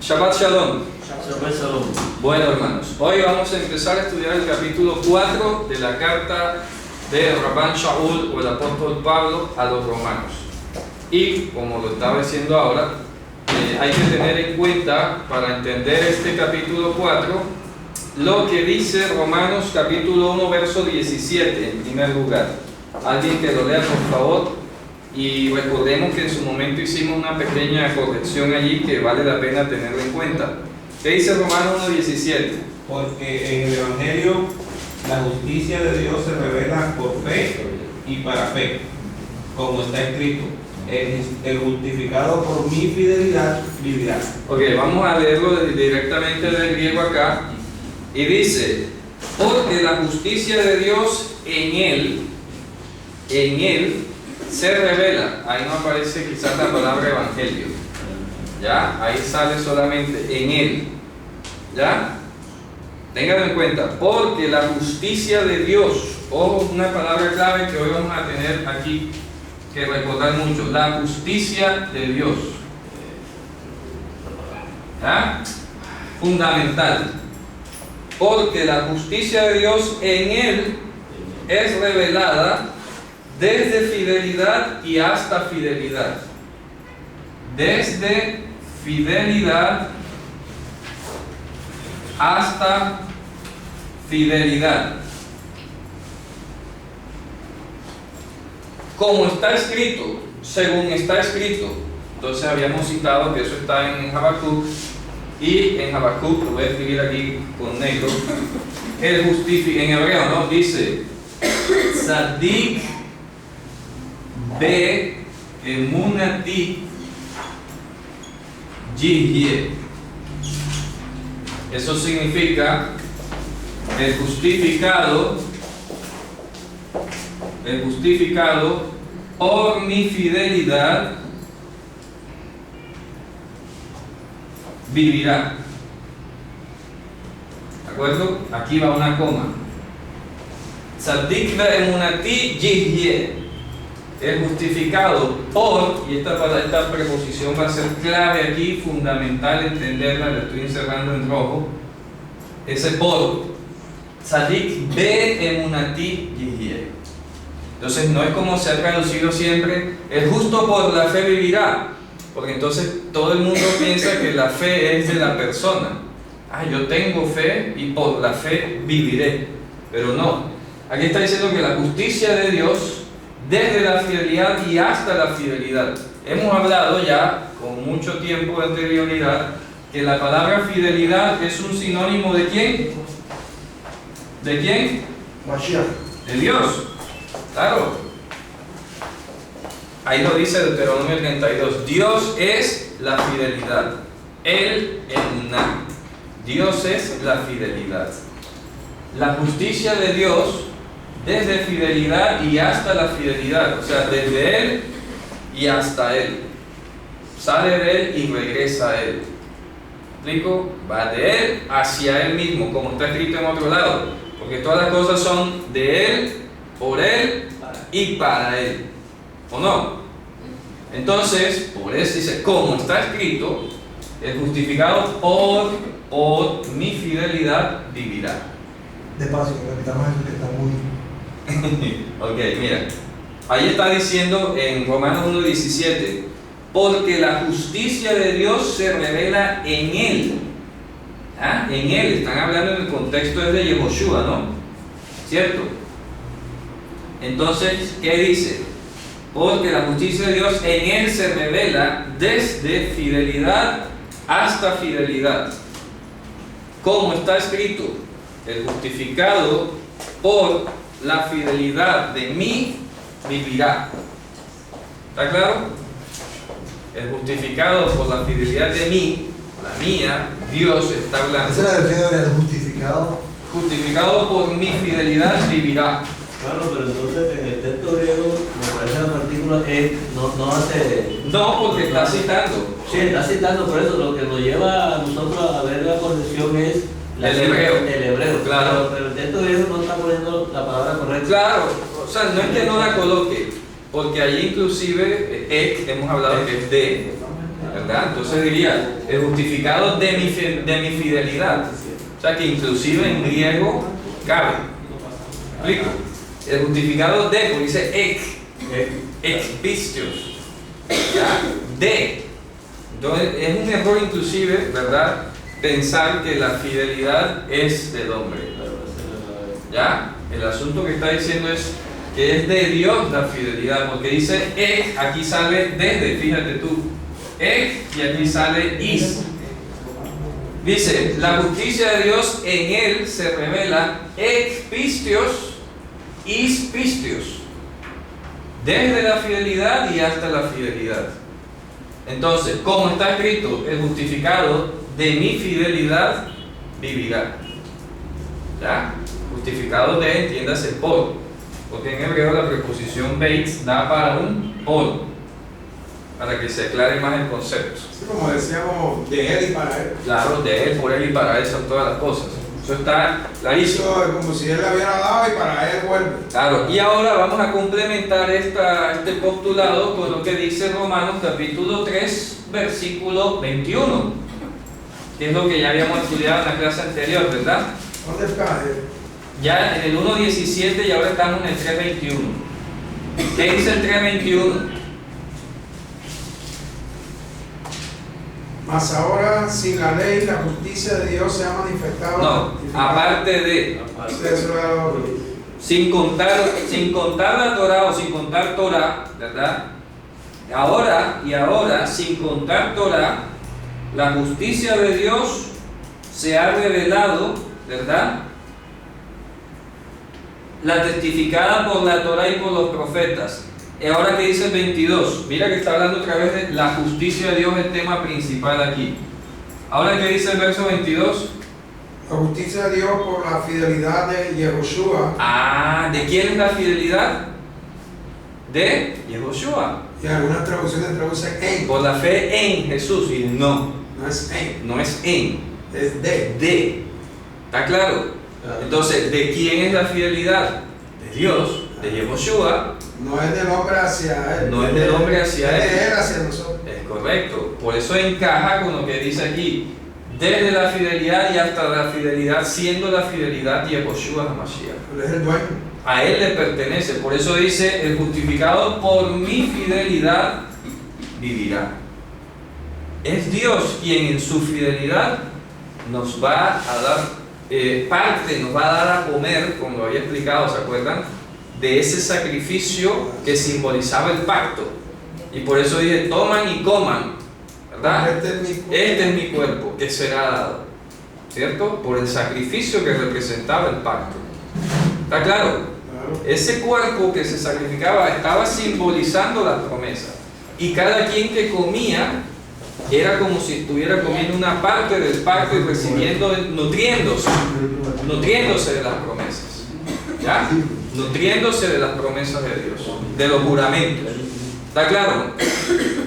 Shabbat Shalom. Shabbat Shalom. Bueno, hermanos, hoy vamos a empezar a estudiar el capítulo 4 de la carta de Rabban Shaul o el apóstol Pablo a los romanos. Y como lo estaba diciendo ahora, hay que tener en cuenta para entender este capítulo 4 lo que dice Romanos capítulo 1 verso 17 en primer lugar. Alguien que lo lea por favor. Y recordemos que en su momento hicimos una pequeña corrección allí que vale la pena tenerla en cuenta. ¿Qué dice Romanos 1:17? Porque en el Evangelio la justicia de Dios se revela por fe y para fe, como está escrito: el justificado por mi fidelidad vivirá. Ok, vamos a leerlo directamente del griego acá. Y dice: porque la justicia de Dios en él se revela. Ahí no aparece quizás la palabra evangelio, ¿ya? Ahí sale solamente en él, ¿ya? Ténganlo en cuenta, porque la justicia de Dios, ojo, una palabra clave que hoy vamos a tener aquí que recordar mucho: la justicia de Dios, ¿ya? Fundamental, porque la justicia de Dios en él es revelada desde fidelidad y hasta fidelidad. Desde fidelidad hasta fidelidad. Como está escrito, según está escrito. Entonces habíamos citado que eso está en Habacuc. Y en Habacuc, lo voy a escribir aquí con negro, en hebreo, ¿no? Dice: Tzadik Be emunati yihye. Eso significa el justificado por mi fidelidad vivirá. ¿De acuerdo? Aquí va una coma. Tzadik Be emunati yihye. El justificado por, y esta preposición va a ser clave aquí, fundamental entenderla, la estoy encerrando en rojo. Ese por, Tzadik Be emunati yihye. Entonces no es como se ha traducido siempre: el justo por la fe vivirá, porque entonces todo el mundo piensa que la fe es de la persona. Yo tengo fe y por la fe viviré. Pero no, aquí está diciendo que la justicia de Dios desde la fidelidad y hasta la fidelidad. Hemos hablado ya con mucho tiempo de anterioridad que la palabra fidelidad es un sinónimo ¿de quién? ¿De quién? Mashiach. De Dios. Claro. Ahí lo dice Deuteronomio 32. Dios es la fidelidad. El emuná. Dios es la fidelidad. La justicia de Dios desde fidelidad y hasta la fidelidad, o sea, desde Él y hasta Él. Sale de Él y regresa a Él. ¿Explico? Va de Él hacia Él mismo, como está escrito en otro lado, porque todas las cosas son de Él, por Él y para Él, ¿o no? Entonces, por eso dice, como está escrito, el justificado por mi fidelidad vivirá. Despacio, que repitamos eso que está muy... Ok, mira, ahí está diciendo en Romanos 1:17: porque la justicia de Dios se revela en Él. En Él, están hablando en el contexto de Yehoshua, ¿no? ¿Cierto? Entonces, ¿qué dice? Porque la justicia de Dios en Él se revela desde fidelidad hasta fidelidad. Como está escrito: el justificado por la fidelidad de mí vivirá. ¿Está claro? El justificado por la fidelidad de mí, la mía, Dios está hablando. Esa es la versión del justificado. Justificado por mi fidelidad vivirá. Claro, pero entonces en el texto griego me parece la partícula no hace... No, porque está citando. Sí, está citando, por eso lo que nos lleva a nosotros a ver la corrección es El hebreo. El hebreo, Claro. Pero el texto griego no está poniendo la palabra correcta. Claro, o sea, no es que no la coloque, porque allí inclusive hemos hablado que es de. ¿verdad? Entonces diría, el justificado de mi fidelidad. O sea que inclusive en griego cabe. ¿Explico? El justificado de, porque dice ek pistios. ¿Ya? De. Entonces es un error inclusive, ¿verdad? Pensar que la fidelidad es del hombre. ¿Ya? El asunto que está diciendo es que es de Dios la fidelidad, porque dice ek, aquí sale desde, fíjate tú. Ek y aquí sale is. Dice, la justicia de Dios en él se revela ek pistios, is pistios. Desde la fidelidad y hasta la fidelidad. Entonces, como está escrito, el justificado de mi fidelidad vivirá. ¿Ya? Justificado de, entiéndase, por. Porque en hebreo la preposición beit da para un por. Para que se aclare más el concepto. Sí, como decíamos, de él y para él. Claro, de él, por él y para él son todas las cosas. Eso está clarísimo. Eso es como si él le hubiera dado y para él vuelve. Claro, y ahora vamos a complementar este postulado con lo que dice Romanos capítulo 3, versículo 21, que es lo que ya habíamos estudiado en la clase anterior, ¿verdad? ¿Dónde está él? Ya en el 1.17 y ahora estamos en el 3.21. ¿Qué dice el 3.21? Mas ahora, sin la ley, la justicia de Dios se ha manifestado. No, aparte de, sin contar la Torah o sin contar Torah, ¿verdad? Ahora, sin contar Torah, la justicia de Dios se ha revelado, ¿verdad? La testificada por la Torah y por los profetas. Y ahora que dice el 22, mira que está hablando otra vez de la justicia de Dios, el tema principal aquí. Ahora que dice el verso 22. La justicia de Dios por la fidelidad de Yehoshua. ¿De quién es la fidelidad? De Yehoshua. Y algunas traducciones traducen en. Por la fe en Jesús. Y no es en. No es en. Es de. De. ¿Está claro? Entonces, ¿de quién es la fidelidad? De Dios, de Yehoshua. No es del hombre hacia él. No es del hombre hacia él. Es de él hacia nosotros. Es correcto. Por eso encaja con lo que dice aquí. Desde la fidelidad y hasta la fidelidad, siendo la fidelidad de Yehoshua HaMashiach. Él es el dueño. A él le pertenece. Por eso dice, el justificado por mi fidelidad vivirá. Es Dios quien en su fidelidad nos va a dar parte, nos va a dar a comer, como lo había explicado, ¿se acuerdan? De ese sacrificio que simbolizaba el pacto. Y por eso dice, toman y coman, ¿verdad? Este es mi cuerpo que será dado, ¿cierto? Por el sacrificio que representaba el pacto. ¿Está claro? Ese cuerpo que se sacrificaba estaba simbolizando la promesa. Y cada quien que comía era como si estuviera comiendo una parte del pacto y recibiendo, nutriéndose de las promesas. ¿Ya? Nutriéndose de las promesas de Dios, de los juramentos. ¿Está claro?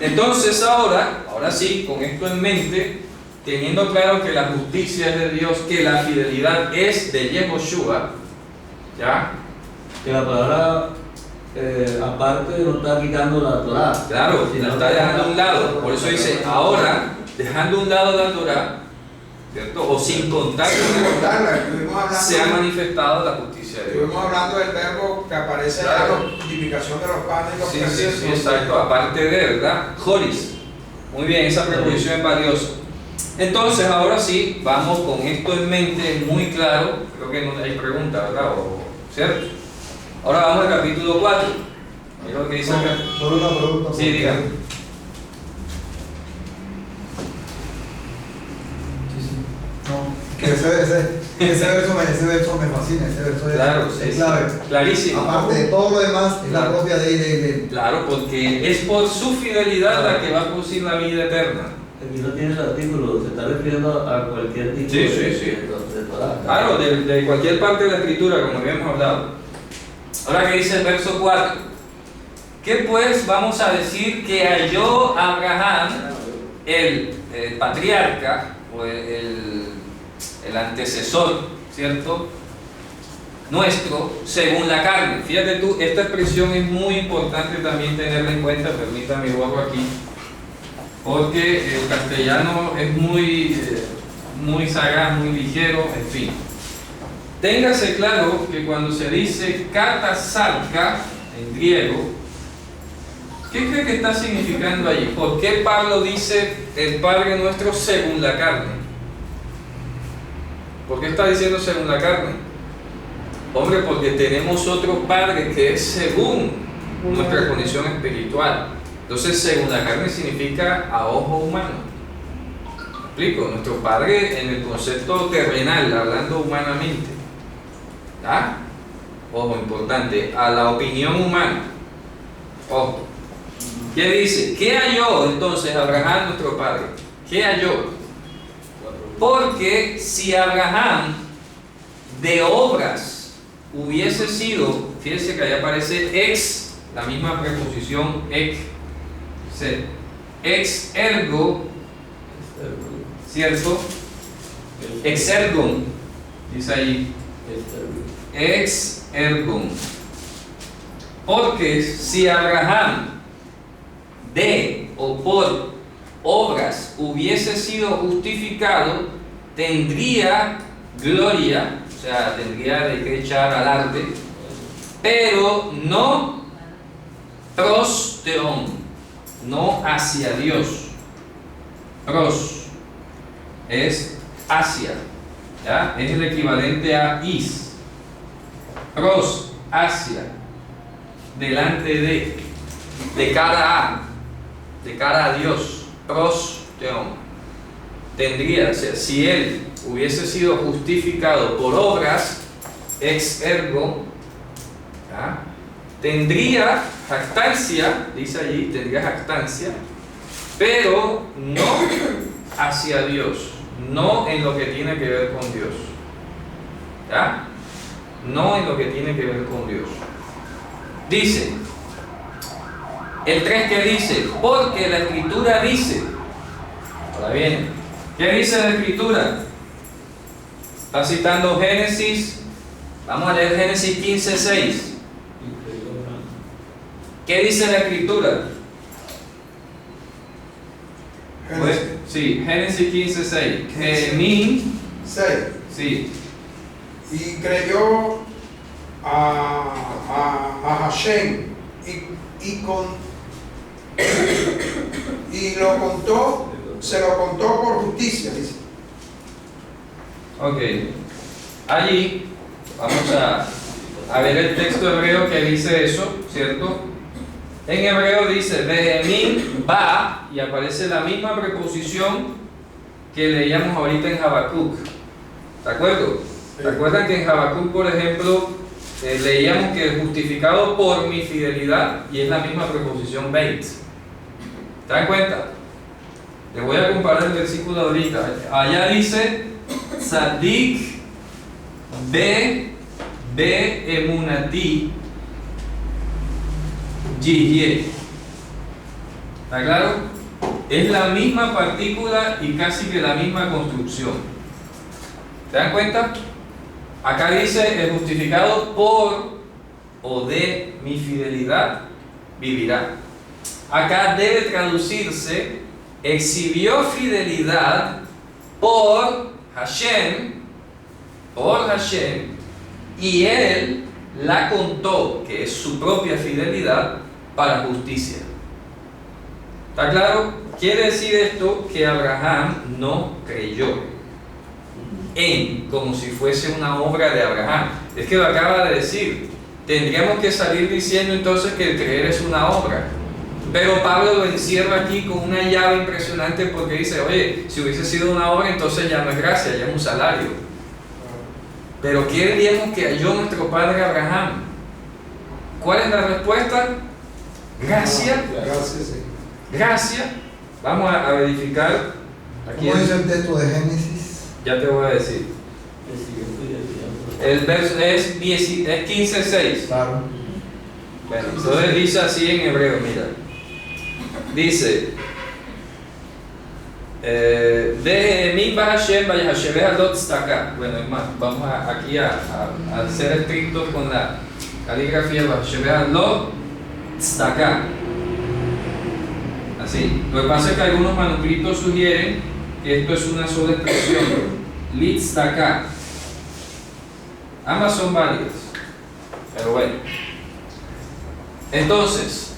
Entonces ahora sí, con esto en mente, teniendo claro que la justicia es de Dios, que la fidelidad es de Yehoshua, ¿ya? Que la palabra, aparte, no está quitando la Torah. Claro, la está dejando a un lado. Por eso dice, ahora, dejando a un lado la Torah, ¿cierto? O sin contar con la Torah, se ha manifestado la justicia de Dios. Estuvimos hablando del verbo que aparece en la multiplicación de los panes y los peces. Sí, exacto. Aparte de, ¿verdad? Joris. Muy bien, esa preposición es valiosa. Entonces, ahora sí, vamos con esto en mente muy claro. Creo que no hay pregunta, ¿verdad? ¿Cierto? Ahora vamos al capítulo 4. Mira lo que dice acá. Solo una pregunta. Sí, diga. Que ese verso me fascina, ese verso Claro, es clave. Clarísimo. Aparte de todo lo demás, es la Claro. propia de Claro, porque es por su fidelidad la que va a producir la vida eterna. Aquí no tiene el artículo, se está refiriendo a cualquier tipo Sí. de Torah. Claro, de cualquier parte de la escritura, como habíamos hablado. Ahora que dice el verso 4. ¿Qué pues vamos a decir que halló Abraham, el patriarca, o el antecesor, ¿cierto? Nuestro, según la carne? Fíjate tú, esta expresión es muy importante también tenerla en cuenta. Permítame, borro aquí. porque el castellano es muy sagaz, muy ligero, en fin. Téngase claro que cuando se dice katasarka en griego, ¿qué cree que está significando allí? ¿Por qué Pablo dice el Padre nuestro según la carne? ¿Por qué está diciendo según la carne? Hombre, porque tenemos otro Padre que es según nuestra condición espiritual. Entonces, según la carne significa a ojo humano. ¿Me explico? Nuestro Padre en el concepto terrenal, hablando humanamente. ¿Ah? Ojo, importante, a la opinión humana. Ojo. ¿Qué dice? ¿Qué halló entonces Abraham, nuestro padre? ¿Qué halló? Porque si Abraham de obras hubiese sido, fíjese que ahí aparece ex, la misma preposición ex ergo, ¿cierto? Ex ergon, dice ahí. Ex ergon. Porque si Abraham de o por obras hubiese sido justificado, tendría gloria, o sea, tendría de qué echar alarde, pero no prosteon, no hacia Dios. Pros es hacia, ¿ya? Es el equivalente a is. Pros, hacia, delante de cara a Dios, prosteon. Tendría, o sea, si él hubiese sido justificado por obras, ex ergo, ¿ya? Tendría jactancia, dice allí, tendría jactancia, pero no hacia Dios, no en lo que tiene que ver con Dios, ¿ya? No en lo que tiene que ver con Dios. Dice el 3 que dice, porque la Escritura dice, ahora bien, ¿qué dice la Escritura? Está citando Génesis, vamos a leer Génesis 15:6. ¿Qué dice la Escritura? Pues, sí, Génesis 15:6. Gemín 6. Sí. Y creyó a Hashem y lo contó, se lo contó por justicia, dice. Ok. Allí vamos a ver el texto hebreo que dice eso, ¿cierto? En hebreo dice Behemín va, y aparece la misma preposición que leíamos ahorita en Habacuc. ¿De acuerdo? ¿Recuerdan que en Habacuc, por ejemplo, leíamos que justificado por mi fidelidad, y es la misma preposición beit? ¿Se dan cuenta? Les voy a comparar el versículo de ahorita. Allá dice Tzadik be emunati yihye. ¿Está claro? Es la misma partícula y casi que la misma construcción. ¿Se dan cuenta? Acá dice, el justificado por o de mi fidelidad vivirá. Acá debe traducirse, exhibió fidelidad por Hashem, y él la contó, que es su propia fidelidad, para justicia. ¿Está claro? Quiere decir esto que Abraham no creyó en como si fuese una obra de Abraham. Es que lo acaba de decir. Tendríamos que salir diciendo entonces que el creer es una obra. Pero Pablo lo encierra aquí con una llave impresionante, porque dice, oye, si hubiese sido una obra, entonces ya no es gracia, ya es un salario. Pero ¿qué diríamos que halló nuestro padre Abraham? ¿Cuál es la respuesta? Gracia. Gracias, sí. Gracia. Vamos a verificar. Aquí ¿Cómo dice el texto de Génesis? ya te voy a decir. El verso es 15:6. Claro. Bueno, entonces dice así en hebreo, mira. Dice, de mi Hashem vayahasheveh lot tzedakah. Bueno, es más, vamos aquí a ser estrictos con la caligrafía. Vayahasheveh lot tzedakah. Sí, lo que pasa es que algunos manuscritos sugieren que esto es una sola expresión, litztaka. Ambas son válidas, pero bueno. Entonces,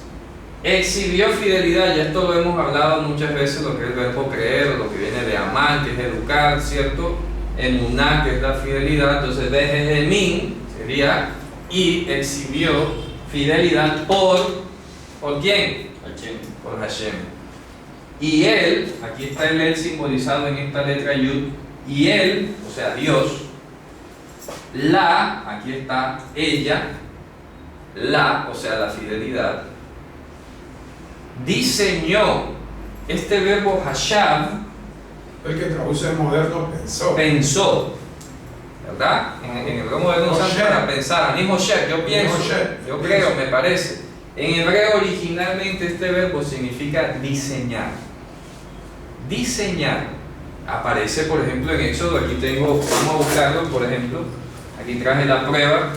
exhibió fidelidad, ya esto lo hemos hablado muchas veces, lo que es el verbo creer, lo que viene de amar, que es educar, ¿cierto? Emuná, que es la fidelidad, entonces vejemin sería, y exhibió fidelidad ¿por quién? Por Hashem. Y él, aquí está el él simbolizado en esta letra Yud, y él, o sea Dios, la, aquí está ella, la, o sea la fidelidad, diseñó este verbo hashab, El que traduce el moderno pensó, ¿verdad? En el hebreo moderno usan para pensar, a mí Hosher, yo pienso, yo creo, me parece. En hebreo originalmente este verbo significa diseñar. Diseñar. Aparece por ejemplo en Éxodo, aquí tengo, vamos a buscarlo por ejemplo, aquí traje la prueba,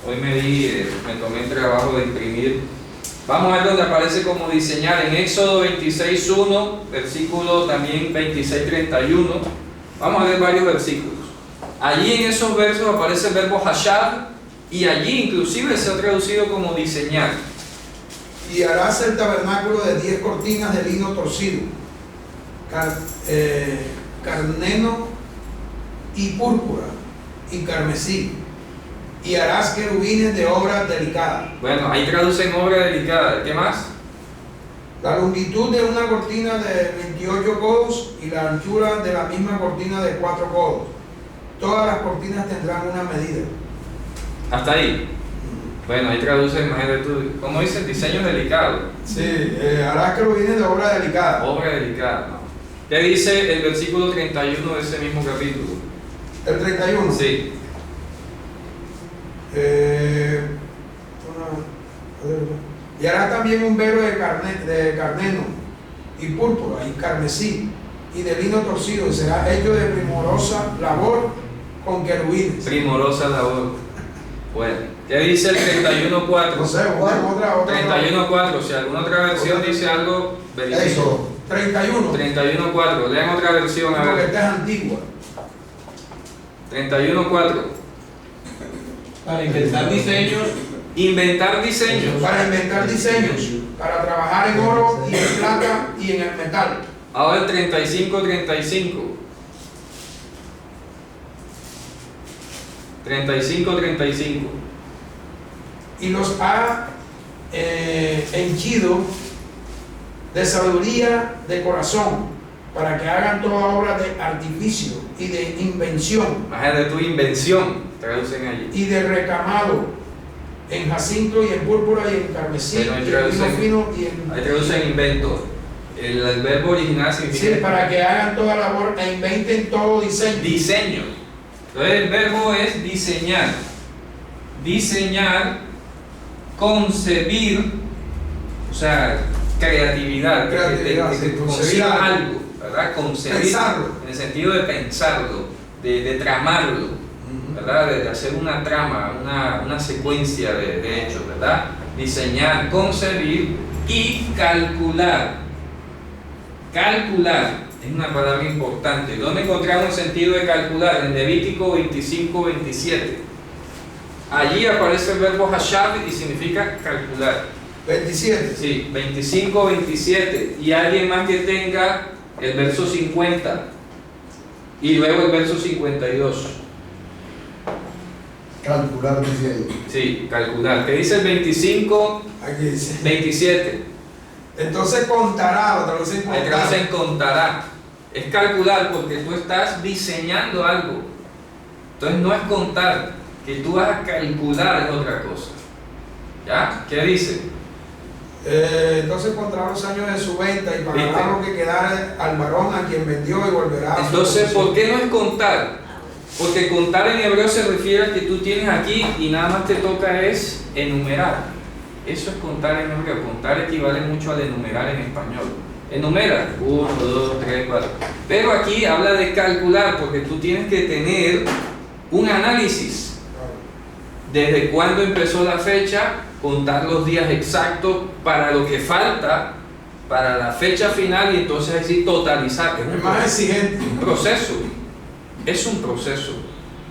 hoy me tomé el trabajo de imprimir. Vamos a ver dónde aparece como diseñar en Éxodo 26.1, versículo también 26.31. Vamos a ver varios versículos. Allí en esos versos aparece el verbo hashab y allí inclusive se ha traducido como diseñar. Y harás el tabernáculo de 10 cortinas de lino torcido, carneno y púrpura y carmesí. Y harás querubines de obra delicada. Bueno, ahí traducen obra delicada. ¿Qué más? La longitud de una cortina de 28 codos y la anchura de la misma cortina de 4 codos. Todas las cortinas tendrán una medida. Hasta ahí. Bueno, ahí traducen, imagínate tú, ¿cómo dice? Diseño delicado. Sí, harás querubines de obra delicada. Obra delicada, no. ¿Qué dice el versículo 31 de ese mismo capítulo? El 31. Sí. Y harás también un velo de carneno y púrpura y carmesí y de lino torcido, y será hecho de primorosa labor con querubines. Primorosa labor. Bueno, ¿qué dice el 31.4? No sé, otra. 31.4, si alguna otra versión dice algo, verifico. Eso, 31. 31.4, lean otra versión a Porque ver. esta es antigua. 31.4. Para inventar diseños. Inventar diseños. Para inventar diseños, para trabajar en oro y en plata y en el metal. Ahora el 35.35. 35.35. Y los ha henchido de sabiduría de corazón, para que hagan toda obra de artificio y de invención Imagínate tu invención, traducen allí. y de recamado en jacinto y en púrpura y en carmesí Pero ahí y en lino fino y Ahí en... traducen invento. El verbo original significa Sí, para que hagan toda labor e inventen todo diseño. diseño. Entonces el verbo es diseñar. Diseñar, concebir, o sea, creatividad, Creatividad, sí, concebir concebir algo, ¿verdad? Concebir Pensarlo. en el sentido de pensarlo, de tramarlo, ¿verdad? De hacer una trama, una secuencia de hechos, ¿verdad? Diseñar, concebir y calcular. Calcular es una palabra importante. ¿Dónde encontramos el sentido de calcular? En Levítico 25-27. Allí aparece el verbo hashab y significa calcular. 27. Sí, 25-27. Y alguien más que tenga el verso 50 y luego el verso 52. Calcular, dice ahí. Sí, calcular. ¿Qué dice el 25, Aquí dice. 27? Entonces contará, lo traducen Ahí contar. traducen contará. Es calcular porque tú estás diseñando algo. Entonces no es contar, que tú vas a calcular es otra cosa. ¿Ya? ¿Qué dice? Entonces contará los años de su venta y pagará ¿Viste? lo que quedare al varón a quien vendió y volverá a su Entonces, posesión. ¿por qué no es contar? Porque contar en hebreo se refiere a que tú tienes aquí y nada más te toca es enumerar. Eso es contar en hebreo. Contar equivale mucho al enumerar en español. Enumera 1, 2, 3, 4. Pero aquí habla de calcular porque tú tienes que tener un análisis. Desde cuándo empezó la fecha, contar los días exactos para lo que falta para la fecha final y entonces así totalizar. Es más exigente. un proceso, es un proceso.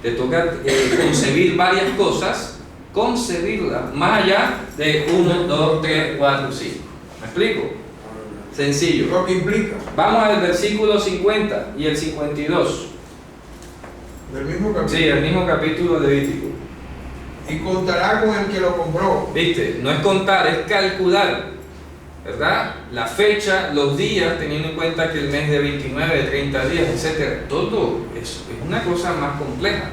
Te toca concebir varias cosas, concebirlas, más allá de 1, 2, 3, 4, 5. ¿Me explico? Sencillo. Lo que implica. Vamos al versículo 50 y el 52. Del mismo capítulo. Sí, el mismo capítulo de Levítico. Y contará con el que lo compró. ¿Viste? No es contar, es calcular, ¿verdad? La fecha, los días, teniendo en cuenta que el mes de 29, de 30 días, etc. Todo es una cosa más compleja.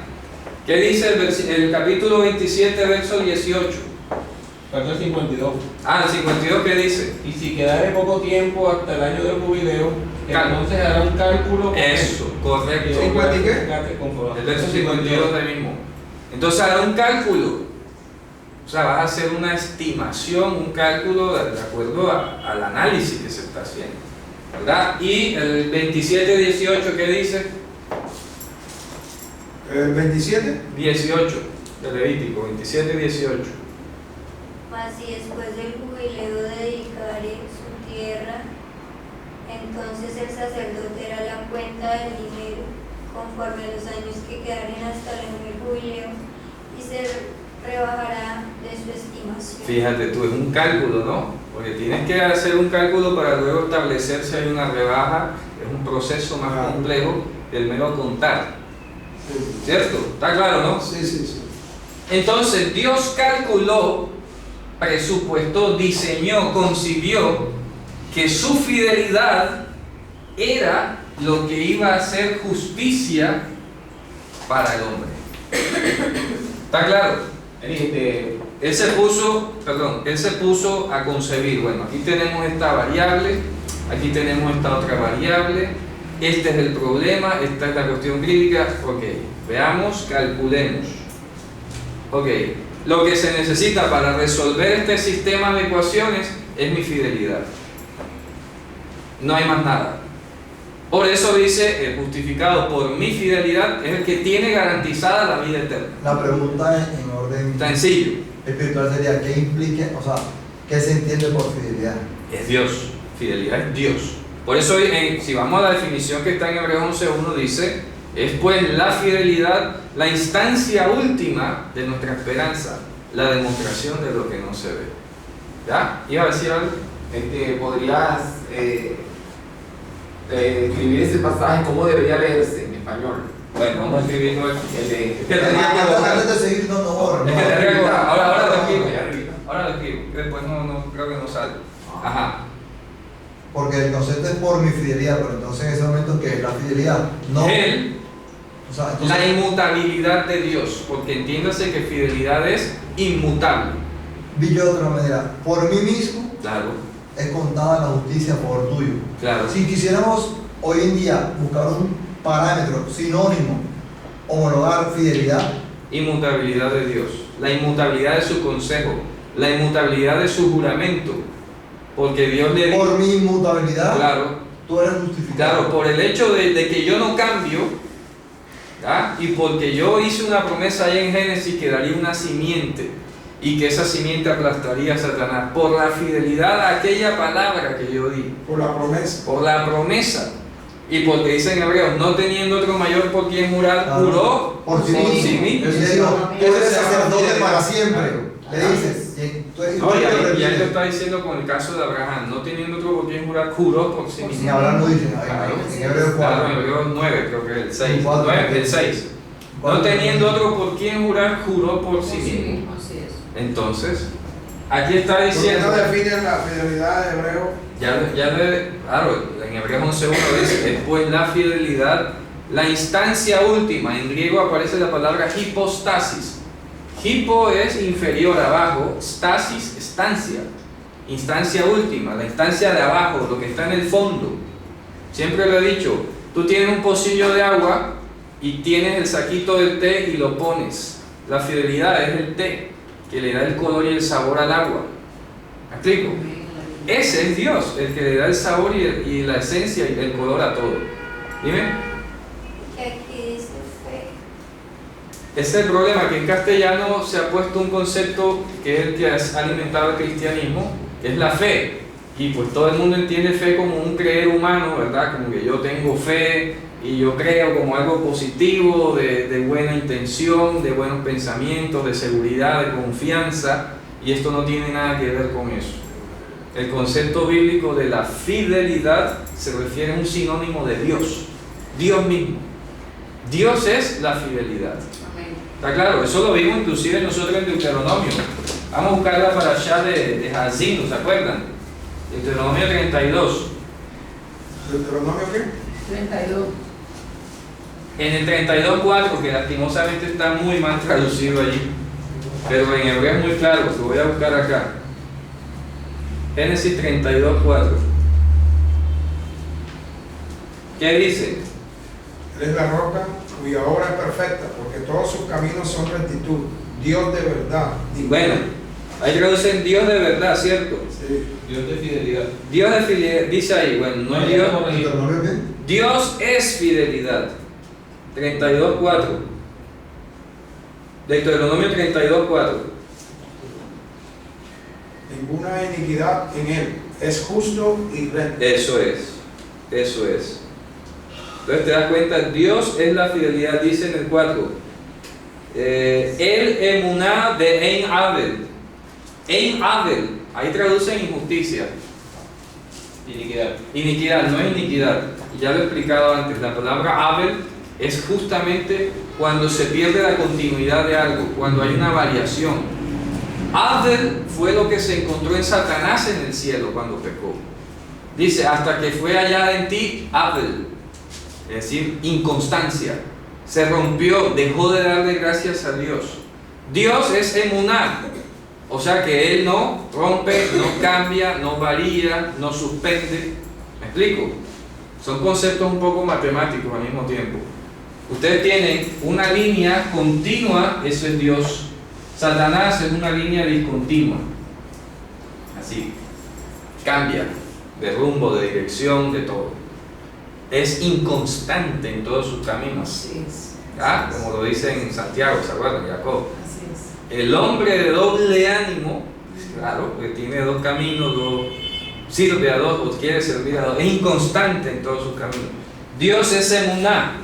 ¿Qué dice el capítulo 27, verso 18? Perdón, 52. Ah, el 52, ¿qué dice? Y si quedare poco tiempo hasta el año del jubileo, entonces hará un cálculo. Eso, correcto. ¿50 y qué? El verso 52 del mismo. Entonces hará un cálculo. O sea, vas a hacer una estimación, un cálculo de acuerdo al análisis que se está haciendo, ¿verdad? Y el 27-18, ¿qué dice? El 27. 18 de Levítico, 27-18. Mas si después del jubileo dedicare su tierra, entonces el sacerdote hará la cuenta del dinero conforme a los años que quedaren hasta el año del jubileo y se rebajará de su estimación. Fíjate tú, es un cálculo, ¿no? Porque tienes que hacer un cálculo para luego establecer si hay una rebaja. Es un proceso más complejo que el mero contar. ¿Cierto? ¿Está claro, no? Sí, sí, sí. Entonces Dios calculó, presupuestó, diseñó, concibió que su fidelidad era lo que iba a ser justicia para el hombre. ¿Está claro? Él se puso a concebir. Bueno, aquí tenemos esta variable, aquí tenemos esta otra variable, este es el problema, esta es la cuestión crítica. Ok, veamos, calculemos. Ok, lo que se necesita para resolver este sistema de ecuaciones es mi fidelidad. No hay más nada. Por eso dice, el justificado por mi fidelidad es el que tiene garantizada la vida eterna. La pregunta es en orden Sencillo. espiritual sería, ¿qué implica, o sea, qué se entiende por fidelidad? Es Dios. Fidelidad es Dios. Por eso, si vamos a la definición que está en Hebreos 11.1, dice, es pues la fidelidad, la instancia última de nuestra esperanza, la demostración de lo que no se ve. ¿Ya? ¿Iba a decir algo? ¿Podrías escribir ese pasaje cómo debería leerse en español? Bueno, vamos a escribirlo aquí. El de- Es que tendría que borrar. Antes de seguir, no borro. Es que tendría que borrar. Ahora lo escribo. Allá arriba. Ahora lo escribo. Después no creo que no sale. Ajá. Porque el concepto es por mi fidelidad, pero entonces en ese momento, ¿qué es la fidelidad? No. Él, O sea, entonces, la inmutabilidad de Dios, porque entiéndase que fidelidad es inmutable. vi yo de otra manera, por mí mismo Claro, es contada la justicia por tuyo. claro. Si quisiéramos hoy en día buscar un parámetro sinónimo, homologar fidelidad, Inmutabilidad de Dios, la inmutabilidad de su consejo, la inmutabilidad de su juramento, porque Dios le dijo, por mi inmutabilidad, claro, tú eres justificado. claro, por el hecho de que yo no cambio, ¿ya? Y porque yo hice una promesa allá en Génesis que daría una simiente y que esa simiente aplastaría a Satanás, por la fidelidad a aquella palabra que yo di, Por la promesa. por la promesa. Y porque dice en Hebreos, no teniendo otro mayor por quien jurar, Claro. juró Por sí por mismo. sí mismo. Y le digo, tú eres sacerdote para siempre. Le dices, tú eres No, y ahí lo hijo está diciendo con el caso de Abraham, no teniendo otro por quien jurar, juró por sí Sin mismo. hablar lo dice, Claro. en Hebreos Claro, 4. en Hebreos 9, creo que es el 6. Cuatro. 9, el 6. No teniendo otro por quien jurar, juró por sí mismo. Así es. Entonces, aquí está ¿Por qué diciendo, no definen la fidelidad de Hebreo? claro, en Hebreos 11.1 dice, es pues la fidelidad, la instancia última. En griego aparece la palabra hipostasis. Hipo es inferior, abajo, stasis, estancia. Instancia última, la instancia de abajo, lo que está en el fondo. Siempre lo he dicho, tú tienes un pocillo de agua y tienes el saquito del té y lo pones. La fidelidad es el té, que le da el color y el sabor al agua. ¿Me explico? Ese es Dios, el que le da el sabor y la esencia y el color a todo. Dime. Que aquí dice fe. Ese es el problema, que en castellano se ha puesto un concepto que es el que ha alimentado el cristianismo, que es la fe. Y pues todo el mundo entiende fe como un creer humano, ¿verdad? Como que yo tengo fe y yo creo como algo positivo, de buena intención, de buenos pensamientos, de seguridad, de confianza, y esto no tiene nada que ver con eso. El concepto bíblico de la fidelidad se refiere a un sinónimo de Dios, Dios mismo. Dios es la fidelidad. ¿Está claro? Eso lo vimos inclusive nosotros en Deuteronomio. Vamos a buscar la parashá de Hazino, ¿se acuerdan? Deuteronomio 32. ¿Deuteronomio qué? 32. En el 32.4, que lastimosamente está muy mal traducido allí, pero en hebreo es muy claro, lo voy a buscar acá. Génesis 32.4. ¿Qué dice? Él es la roca cuya obra es perfecta, porque todos sus caminos son rectitud. Dios de verdad. Bueno, ahí traducen Dios de verdad, ¿cierto? Sí. Dios de fidelidad. Dios de fidelidad, dice ahí, bueno, no es Dios. ¿Deuteronomio qué? Dios es fidelidad. 32.4. Deuteronomio 32.4. Ninguna iniquidad en él. Es justo y recto. Eso es. Entonces te das cuenta, Dios es la fidelidad, dice en el 4. El emuná de Ein Abel. Ein Abel, ahí traducen injusticia. Iniquidad. Iniquidad, no es iniquidad. Ya lo he explicado antes. La palabra Abel es justamente cuando se pierde la continuidad de algo, cuando hay una variación. Abel fue lo que se encontró en Satanás en el cielo cuando pecó. Dice, hasta que fue hallada en ti Abel, es decir, inconstancia. Se rompió, dejó de darle gracias a Dios. Dios es emuná, o sea que Él no rompe, no cambia, no varía, no suspende. ¿Me explico? Son conceptos un poco matemáticos al mismo tiempo. Ustedes tienen una línea continua, eso es Dios. Satanás es una línea discontinua. Así. Cambia de rumbo, de dirección, de todo. Es inconstante en todos sus caminos. Así es. ¿Ah? Como lo dice en Santiago, ¿se acuerdan? Jacob. Así es. El hombre de doble ánimo, claro, que tiene dos caminos, sirve a dos o quiere servir a dos, es inconstante en todos sus caminos. Dios es emuná,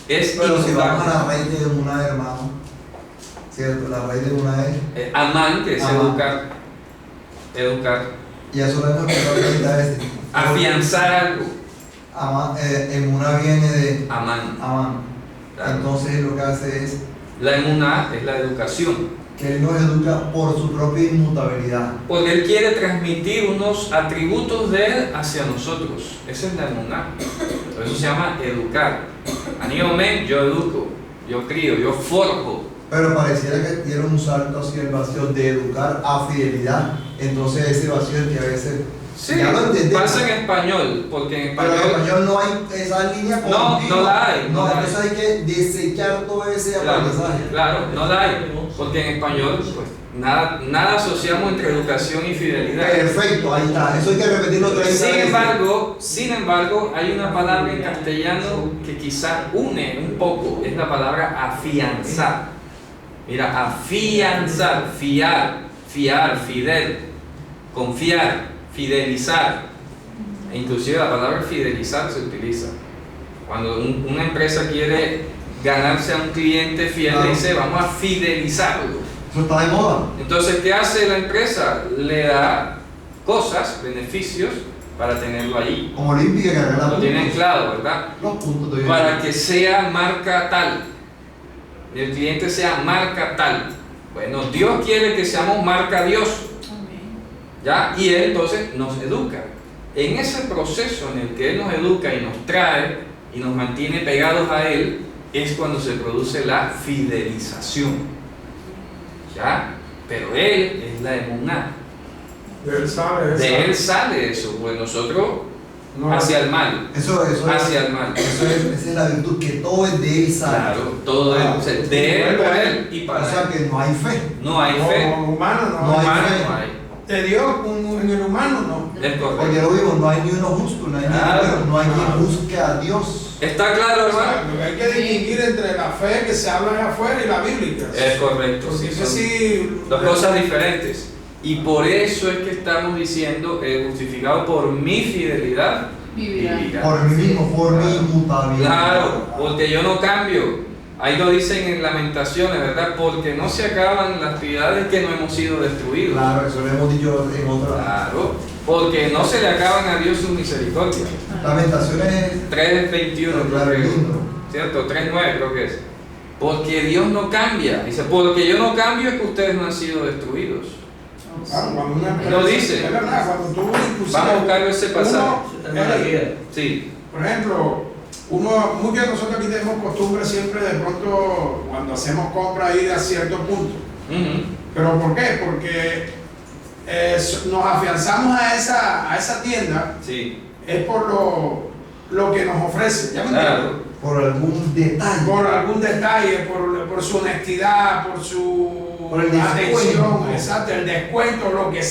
es Pero si vamos a la inmutable. raíz de emuná, hermano, ¿cierto? La raíz de emuná es. Amán, que es Amán. educar, Y eso lo hemos explicado 30 veces. afianzar algo, Emuná viene de amán. Amán. Claro. Entonces lo que hace es La emuná es la educación, que Él nos educa por su propia inmutabilidad. porque Él quiere transmitir unos atributos de Él hacia nosotros. Esa es la emuná. Por eso se llama educar. Aníome, yo educo, yo crío, yo forjo. Pero pareciera que dieron un salto hacia el vacío de educar a fidelidad. Entonces ese vacío es que a veces Sí, ya lo entendemos. pasa en español, porque en Pero en español, español no hay esa línea No, continua. no la hay, no la hay. Entonces hay que desechar todo ese aprendizaje. claro, no la hay, porque en español pues nada asociamos entre educación y fidelidad. Perfecto, ahí está. Eso hay que repetirlo 30 veces. Sin embargo, hay una palabra en castellano que quizás une un poco, es la palabra afianzar. Mira, afianzar, fiar, fidel, confiar, fidelizar. E inclusive la palabra fidelizar se utiliza. Cuando una empresa quiere ganarse a un cliente fiel, Claro. dice, vamos a fidelizarlo. Eso está de moda. Entonces, ¿qué hace la empresa? Le da cosas, beneficios, para tenerlo allí. Como Olímpica que regala Lo tienen puntos. claro, ¿verdad? Los puntos todavía. Para que sea marca tal. El cliente sea marca tal. Bueno, Dios quiere que seamos marca Dios. Amén. ¿Ya? Y Él entonces nos educa. En ese proceso en el que Él nos educa y nos trae y nos mantiene pegados a Él, es cuando se produce la fidelización. ¿Ya? Pero Él es la emuná. De él sabe. De Él sale eso, pues nosotros No, hacia el mal. Eso Hacia el mal. esa es la virtud, que todo es de Él sale. Claro, todo de Él. O sea, de Él, por Él y O para sea Él. que no hay fe. No hay no, fe. humano no. No hay Humano fe. no hay. De Dios en el humano no. Es Porque correcto. lo vimos, no hay ni uno justo, no hay, Claro. ni uno, no hay Claro. quien busque a Dios. ¿Está claro, O sea, hermano? lo que hay que distinguir entre la fe que se habla allá afuera y la bíblica. Es correcto. Porque Sí, eso son sí. dos cosas diferentes. Y por eso es que estamos diciendo, justificado por mi fidelidad, vivirá. Por mí mismo, por mi inmutabilidad. Claro, porque yo no cambio. Ahí lo dicen en Lamentaciones, ¿verdad? Porque no se acaban las piedades que no hemos sido destruidos. Claro, eso lo hemos dicho en otra. Claro, porque no se le acaban a Dios sus misericordias. Lamentaciones 3:21, claro, creo que- lindo. ¿cierto? 3:9 creo que es. Porque Dios no cambia. Dice, porque yo no cambio es que ustedes no han sido destruidos. Claro, cuando una empresa- Lo dice. Es verdad, cuando tú inclusive- Vamos a buscar ese pasaje. uno- Está en la guía. Sí. Por ejemplo, muchos de nosotros aquí tenemos costumbre siempre de pronto cuando hacemos compras ir a cierto punto. Ujú. ¿Pero por qué? Porque nos afianzamos a esa tienda, Sí. es por lo que nos ofrece. ¿Ya me entiendes? Claro. Por algún detalle. Por algún detalle, por su honestidad, por su Por el descuento. atención, exacto, el descuento, lo que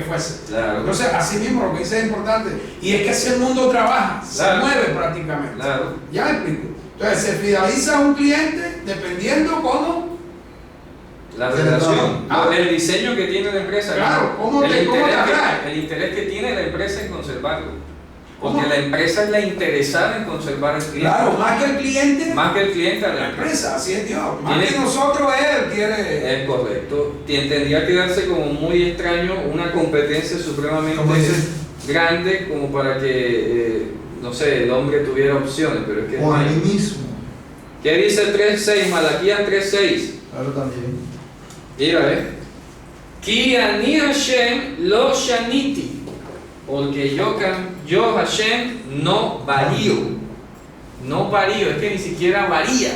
fuese. Claro. Entonces, así mismo lo que dice es importante. Y es que así el mundo trabaja, Claro. se mueve prácticamente. Claro. Ya me explico. Entonces, se fideliza a un cliente dependiendo cómo. La Sí, relación, claro. el diseño que tiene la empresa, Claro, ¿no? ¿cómo el, te interés atrae? el interés que tiene la empresa en conservarlo. Porque ¿Cómo? la empresa es la interesada en conservar el cliente. Claro, más que el cliente, Más que el cliente a la la empresa. empresa, así es Dios. Más Tiene- que nosotros, él quiere. Es correcto. Tendría que darse como muy extraño una competencia supremamente Como dices, grande como para que, no sé, el hombre tuviera opciones, pero es que no por hay. mí mismo. ¿Qué dice el 3.6? Malaquías 3.6. Claro, también. Mira, Ki ani Hashem lo shaniti. Porque yo Hashem no varío. No varío, es que ni siquiera varía.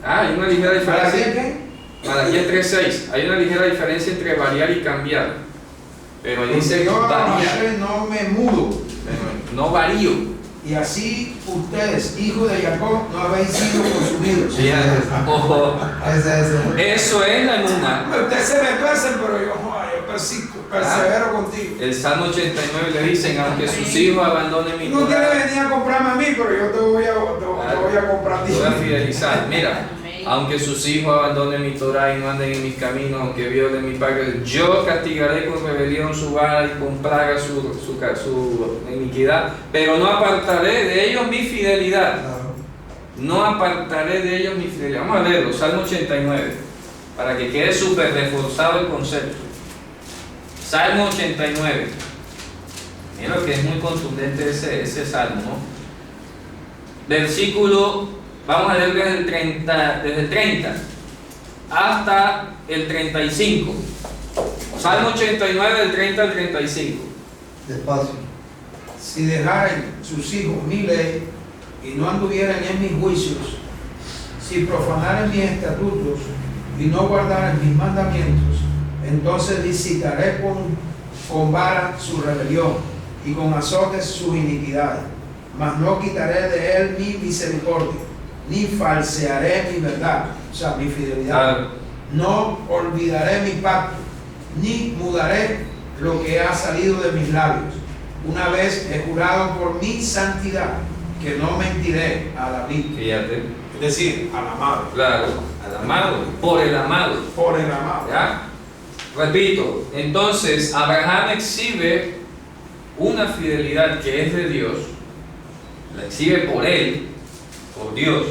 Hay una ligera ¿Para diferencia. qué? Malaquías 3.6. Hay una ligera diferencia entre variar y cambiar. Pero ahí dice Yo varía. Hashem, no me mudo. No varío. Y así ustedes, hijos de Jacob, no habéis sido consumidos. Ojo. Ese. Eso es la luna. Ustedes se me tuercen, pero yo persisto, persevero contigo. El Salmo 89 le dicen, aunque sus hijos abandonen mi Tú no quieres Torah, venir a comprarme a mí, pero yo te voy a comprar a ti. te voy a fidelizar. Mira, aunque sus hijos abandonen mi Torah y no anden en mis caminos, aunque violen mi pacto, yo castigaré con rebelión su vara y con plaga su iniquidad, pero no apartaré de ellos mi fidelidad. Claro. No apartaré de ellos mi fidelidad. Vamos a leerlo, Salmo 89, para que quede súper reforzado el concepto. Salmo 89. Mira que es muy contundente ese salmo, ¿no? Versículo, vamos a leer desde el 30 hasta el 35. Salmo 89 del 30 al 35. Despacio. Si dejaren sus hijos mi ley y no anduvieran en mis juicios, si profanaren mis estatutos y no guardaren mis mandamientos, entonces visitaré con vara su rebelión y con azotes sus iniquidades, mas no quitaré de él mi misericordia, ni falsearé mi verdad, o sea, mi fidelidad. Claro. No olvidaré mi pacto, ni mudaré lo que ha salido de mis labios. Una vez he jurado por mi santidad que no mentiré a David, Fíjate, es decir, al amado, claro, al amado, por el amado. por el amado. ¿Ya? Repito, entonces Abraham exhibe una fidelidad que es de Dios, la exhibe por él, por Dios,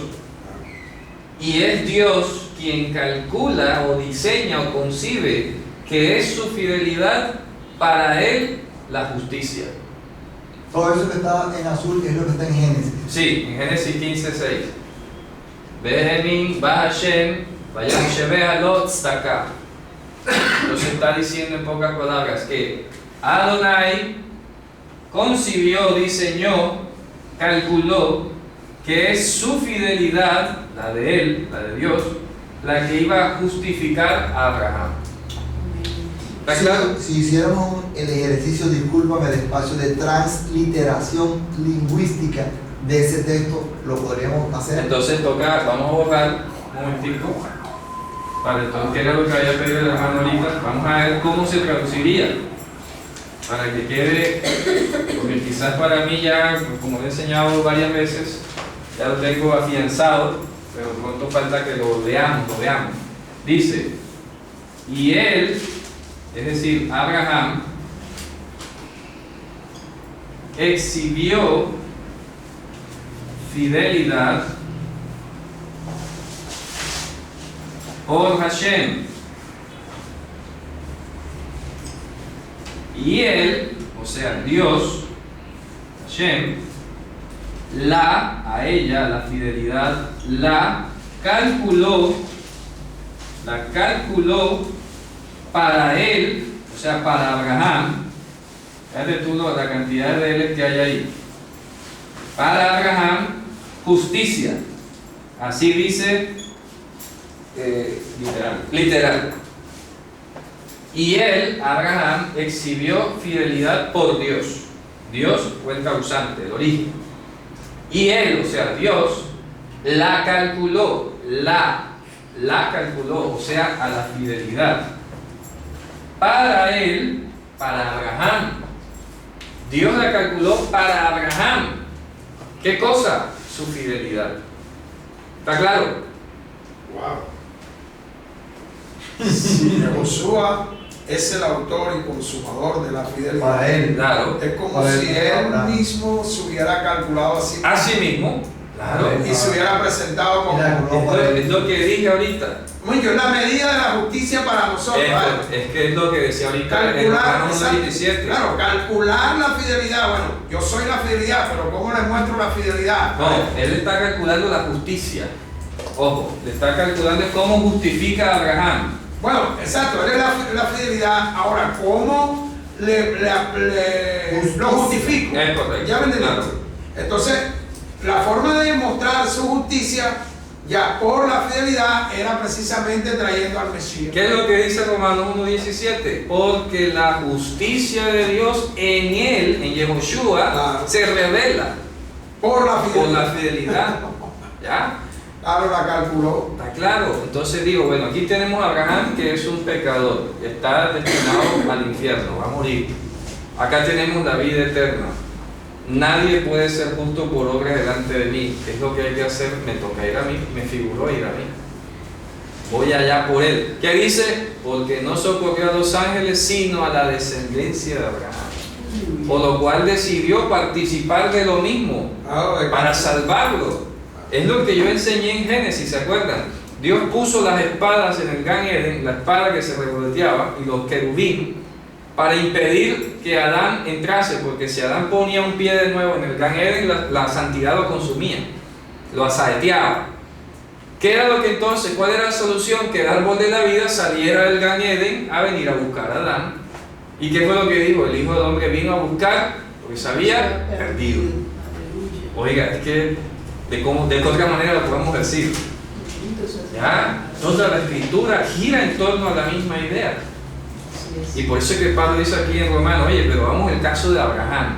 y es Dios quien calcula o diseña o concibe que es su fidelidad para él la justicia. Todo eso que está en azul es lo que está en Génesis. Sí, en Génesis 15:6. Behemin Bahashem Vayam Shebeh Lot Tzedakah. Entonces está diciendo en pocas palabras que Adonai concibió, diseñó, calculó que es su fidelidad, la de él, la de Dios, la que iba a justificar a Abraham. ¿Está claro? Si hiciéramos el ejercicio, discúlpame, el espacio de transliteración lingüística de ese texto, lo podríamos hacer. Entonces toca, vamos a borrar un momentico, para entonces, que era lo que había pedido el hermano ahorita, vamos a ver cómo se traduciría, para que quede, porque quizás para mí ya, como he enseñado varias veces, ya lo tengo afianzado, pero pronto falta que lo veamos. Dice, y él es decir, Abraham, exhibió fidelidad por Hashem. Y él, o sea, Dios, Hashem, a ella, la fidelidad, la calculó para él, o sea, para Abraham. Fíjate tú la cantidad de él que hay ahí. Para Abraham, justicia. Así dice literal. Y él, Abraham, exhibió fidelidad por Dios. Dios fue el causante, el origen. Y él, o sea, Dios, la calculó, o sea, a la fidelidad. Para él, para Abraham. Dios la calculó para Abraham. ¿Qué cosa? Su fidelidad. ¿Está claro? Wow. Josué es el autor y consumador de la fidelidad. Para él. Claro. Es como Para si él, él Abraham. mismo se hubiera calculado así Así mismo. Claro. y se hubiera presentado como. Es lo que dije ahorita. Bueno, es la medida de la justicia para nosotros. ¿vale? Es que es lo que decía ahorita en Calcular, Romanos exacto. 1:17. Claro, calcular la fidelidad. Bueno, yo soy la fidelidad, pero ¿cómo les muestro la fidelidad? No, él está calculando la justicia. Ojo, le está calculando cómo justifica a Abraham. Bueno, exacto, él es la fidelidad. Ahora, ¿cómo lo justifico? Es correcto. ¿Ya me entendieron? Claro. Entonces, la forma de demostrar su justicia, ya por la fidelidad, era precisamente trayendo al Mesías. ¿Qué es lo que dice Romanos 1:17? Porque la justicia de Dios en él, en Yehoshua, Claro. se revela Por la por la fidelidad. fidelidad. ¿Ya? Claro, la calculó. Está claro. Entonces digo, bueno, aquí tenemos a Abraham, que es un pecador, está destinado al infierno, va a morir. Acá tenemos la vida eterna. Nadie puede ser justo por obras delante de mí. ¿Qué es lo que hay que hacer? Me toca ir a mí, me figuró ir a mí. Voy allá por él. ¿Qué dice? Porque no socorrió a los ángeles, sino a la descendencia de Abraham. Por lo cual decidió participar de lo mismo, para salvarlo. Es lo que yo enseñé en Génesis, ¿se acuerdan? Dios puso las espadas en el Gan Eden, la espada que se revoloteaba, y los querubín, para impedir que Adán entrase, porque si Adán ponía un pie de nuevo en el Gan Eden, la santidad lo consumía, lo asaeteaba. ¿Qué era lo que entonces? ¿Cuál era la solución? Que el árbol de la vida saliera del Gan Eden a venir a buscar a Adán. ¿Y qué fue lo que dijo? El Hijo del Hombre vino a buscar porque se había perdido. Oiga, es que de qué otra manera lo podemos decir. ¿Ya? Toda la escritura gira en torno a la misma idea. Y por eso es que Pablo dice aquí en Romanos, oye, pero vamos al caso de Abraham,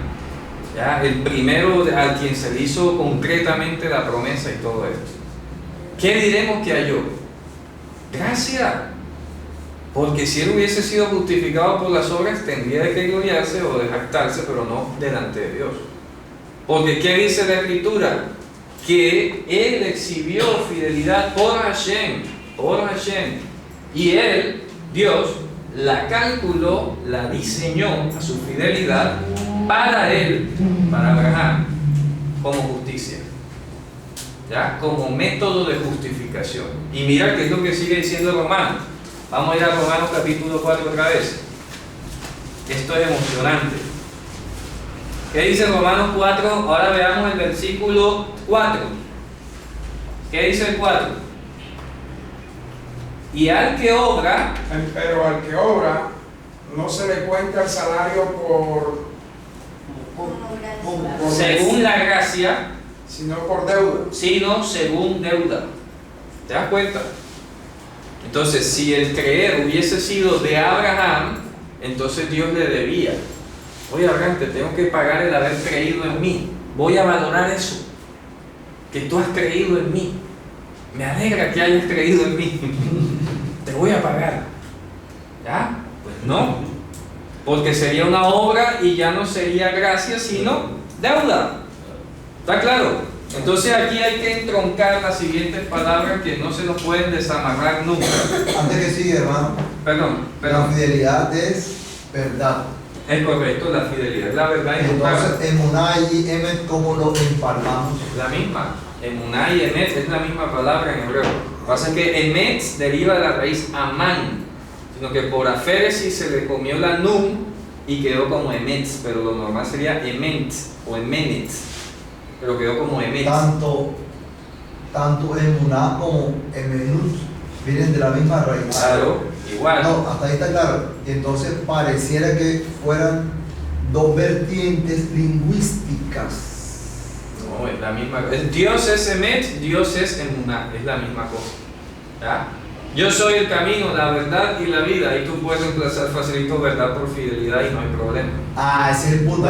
¿ya? El primero al quien se le hizo concretamente la promesa y todo esto. ¿Qué diremos que halló? Gracia. Porque si él hubiese sido justificado por las obras, tendría de que gloriarse o de jactarse, pero no delante de Dios. Porque ¿qué dice la Escritura? Que él exhibió fidelidad por Hashem, y él, Dios, la calculó, la diseñó a su fidelidad para él, para Abraham, como justicia, ¿ya? Como método de justificación. Y mira qué es lo que sigue diciendo Romanos. Vamos a ir a Romanos capítulo 4 otra vez. Esto es emocionante. ¿Qué dice Romanos 4? Ahora veamos el versículo 4. ¿Qué dice el 4? Y al que obra, Pero al que obra, no se le cuenta el salario por según la gracia, sino por deuda. sino según deuda. ¿Te das cuenta? Entonces, si el creer hubiese sido de Abraham, entonces Dios le debía. Oye, Abraham, te tengo que pagar el haber creído en mí. Voy a valorar eso, que tú has creído en mí. Me alegra que hayas creído en mí. Te voy a pagar. ¿Ya? Pues no. Porque sería una obra y ya no sería gracia, sino deuda. ¿Está claro? Entonces aquí hay que entroncar las siguientes palabras que no se nos pueden desamarrar nunca. Antes que siga, hermano, La fidelidad es verdad. Es correcto, la fidelidad es la verdad inmutable. Entonces, emuná y emet, ¿cómo lo empalmamos? La misma. Emuná y emet es la misma palabra en hebreo. Lo que pasa es que emet deriva de la raíz amán, sino que por aféresis se le comió la nun y quedó como emet, pero lo normal sería emet o emenet, pero quedó como emet. Tanto emuná como emenut vienen de la misma raíz. Claro, igual. No, hasta ahí está claro. Entonces pareciera que fueran dos vertientes lingüísticas. No, es la misma cosa. Dios es emet, Dios es emuná, es la misma cosa. ¿Ya? Yo soy el camino, la verdad y la vida, y tú puedes reemplazar facilito verdad por fidelidad y no hay problema. Ah, ese es el punto.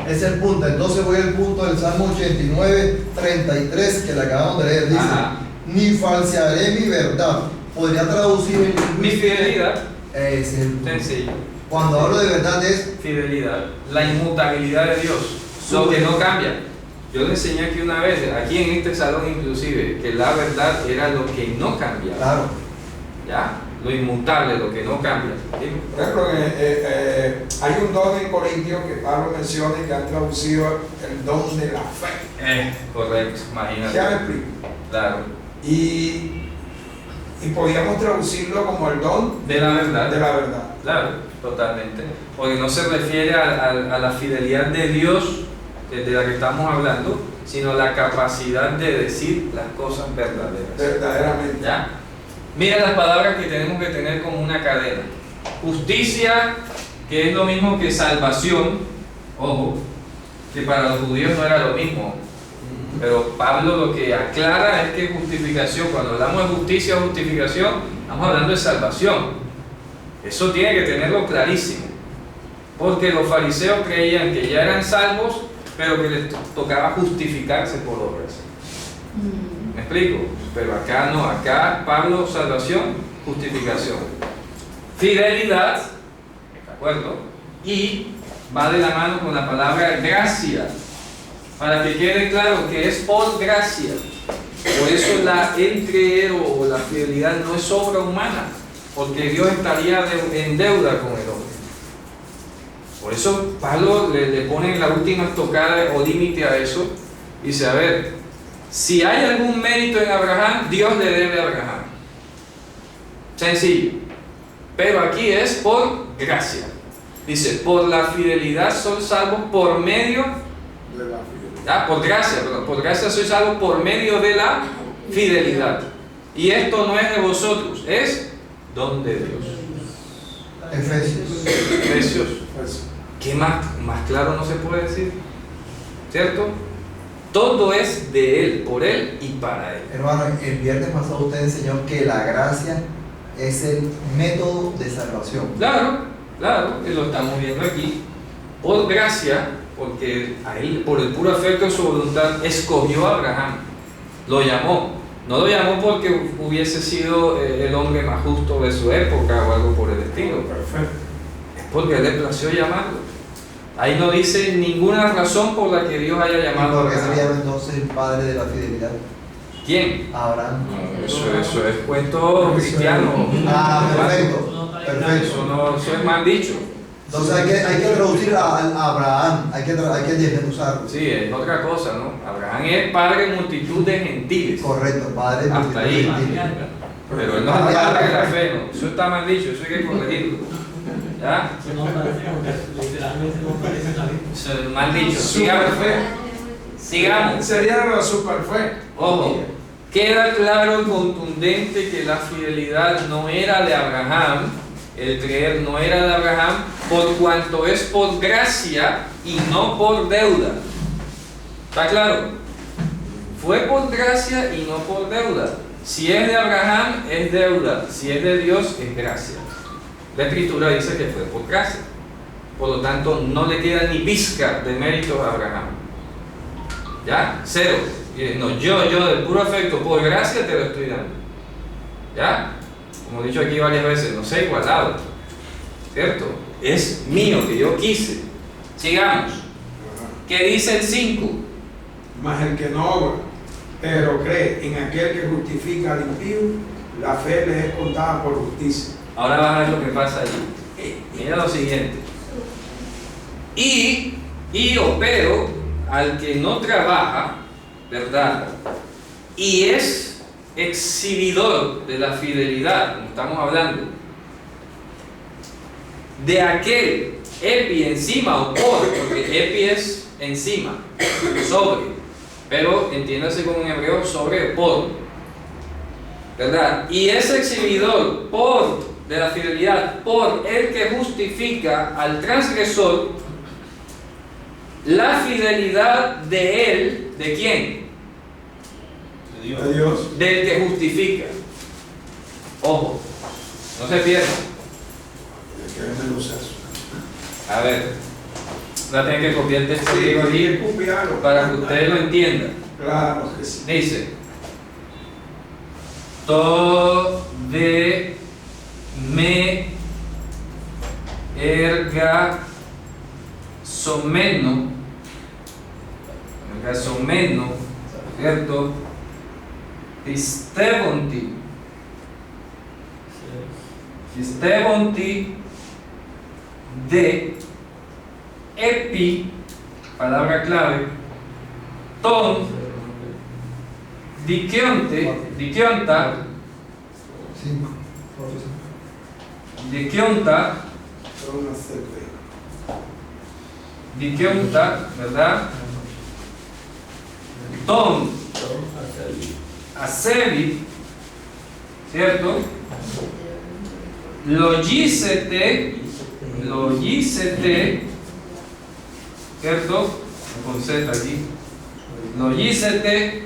Ese es el punto. Entonces voy al punto del Salmo 89, 33, que le acabamos de leer. Dice, Ajá. ni falsearé mi verdad. Podría traducir en Mi fidelidad, Ese es el punto. sencillo. Cuando hablo de verdad es Fidelidad, la inmutabilidad de Dios, lo que no cambia. Yo le enseñé aquí una vez, aquí en este salón inclusive, que la verdad era lo que no cambia. claro. ¿Ya? Lo inmutable, lo que no cambia. ¿Sí? Por ejemplo, hay un don en Corintios que Pablo menciona y que han traducido el don de la fe. Correcto, imagínate. ¿Ya me explico? Claro. Y podríamos traducirlo como el don De la verdad. de la verdad. Claro, totalmente. Porque no se refiere a la fidelidad de Dios de la que estamos hablando, sino la capacidad de decir las cosas verdaderas. Verdaderamente. ¿Ya? Mira las palabras que tenemos que tener como una cadena. Justicia, que es lo mismo que salvación. Ojo, que para los judíos no era lo mismo. Pero Pablo lo que aclara es que justificación, cuando hablamos de justicia o justificación, estamos hablando de salvación. Eso tiene que tenerlo clarísimo. Porque los fariseos creían que ya eran salvos, pero que les tocaba justificarse por obras. ¿Me explico? Pero acá no, acá Pablo, salvación, justificación. Fidelidad, ¿de acuerdo? Y va de la mano con la palabra gracia, para que quede claro que es por gracia. Por eso el creer o la fidelidad no es obra humana, porque Dios estaría en deuda con el hombre. Por eso Pablo le pone la última estocada o límite a eso. Dice, a ver, si hay algún mérito en Abraham, Dios le debe a Abraham. Sencillo. Pero aquí es por gracia. Dice, por la fidelidad son salvos por medio, por gracia, perdón, por gracia soy salvo por medio de la fidelidad. Y esto no es de vosotros, es don de Dios. Efesios. ¿Qué más claro no se puede decir? ¿Cierto? Todo es de Él, por Él y para Él. Hermano, el viernes pasado usted enseñó que la gracia es el método de salvación. Claro, y lo estamos viendo aquí. Por gracia, porque a Él, por el puro afecto de su voluntad, escogió a Abraham. Lo llamó. No lo llamó porque hubiese sido el hombre más justo de su época o algo por el estilo. Perfecto. Es porque Él le plació llamarlo. Ahí no dice ninguna razón por la que Dios haya llamado a ¿Por qué Abraham. se llama entonces el padre de la fidelidad? ¿Quién? Abraham. Eso es cuento cristiano. Perfecto. Eso es mal dicho. Entonces hay que reducir a Abraham, hay que desmenuzarlo. Sí, es otra cosa, ¿no? Abraham es padre de multitud de gentiles. Correcto, padre de Hasta ahí. Pero él no es padre de la fe, ¿no? Eso está mal dicho, eso hay que corregirlo. ¿Ya? Literalmente no parece la Biblia. Eso es mal dicho. Sigamos. Sería la superfe. Ojo, queda claro y contundente que la fidelidad no era de Abraham, el creer no era de Abraham, por cuanto es por gracia y no por deuda. ¿Está claro? Fue por gracia y no por deuda. Si es de Abraham, es deuda. Si es de Dios, es gracia. La Escritura dice que fue por gracia. Por lo tanto, no le queda ni pizca de mérito a Abraham. ¿Ya? Cero. No, yo del puro afecto, por gracia te lo estoy dando. ¿Ya? Como he dicho aquí varias veces, no sé igualado. ¿Cierto? Es mío, que yo quise. Sigamos. ¿Qué dice el 5? Mas el que no obra, pero cree en aquel que justifica al impío, la fe le es contada por justicia. Ahora vas a ver lo que pasa allí. Mira lo siguiente. Y pero al que no trabaja, ¿verdad? Y es exhibidor de la fidelidad, como estamos hablando, de aquel epi encima o por, porque epi es encima, sobre, pero entiéndase como en hebreo sobre o por, ¿verdad? Y es exhibidor por de la fidelidad por el que justifica al transgresor, la fidelidad de él, ¿de quién? De Dios. Del que justifica. Ojo, no se pierda. A ver, va a tener que copiar el texto griego allí para que ustedes lo entiendan. Claro que sí. Dice: To de me erga someno, ¿cierto? Pistebonti de epi, palabra clave, ton, dikionta, 5. Dikionta, ¿verdad? Ton, asevi, ¿cierto? Logícete, ¿cierto? Con Z aquí. Logícete,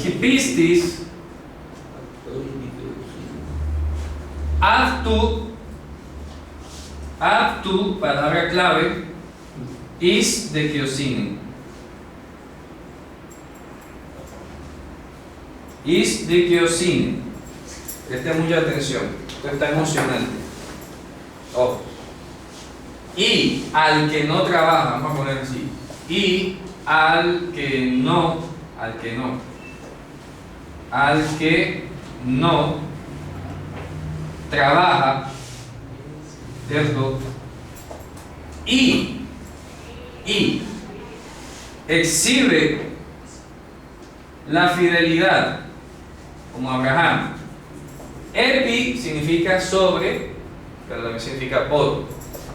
hipistis, aptu, palabra clave, is de kiosine. Is de kiosine. Presten mucha atención, esto está emocionante. Ojo. Y al que no trabaja, vamos a poner así. Y al que no trabaja, ¿cierto? Y exhibe la fidelidad, como Abraham. Epi significa sobre, pero también significa por.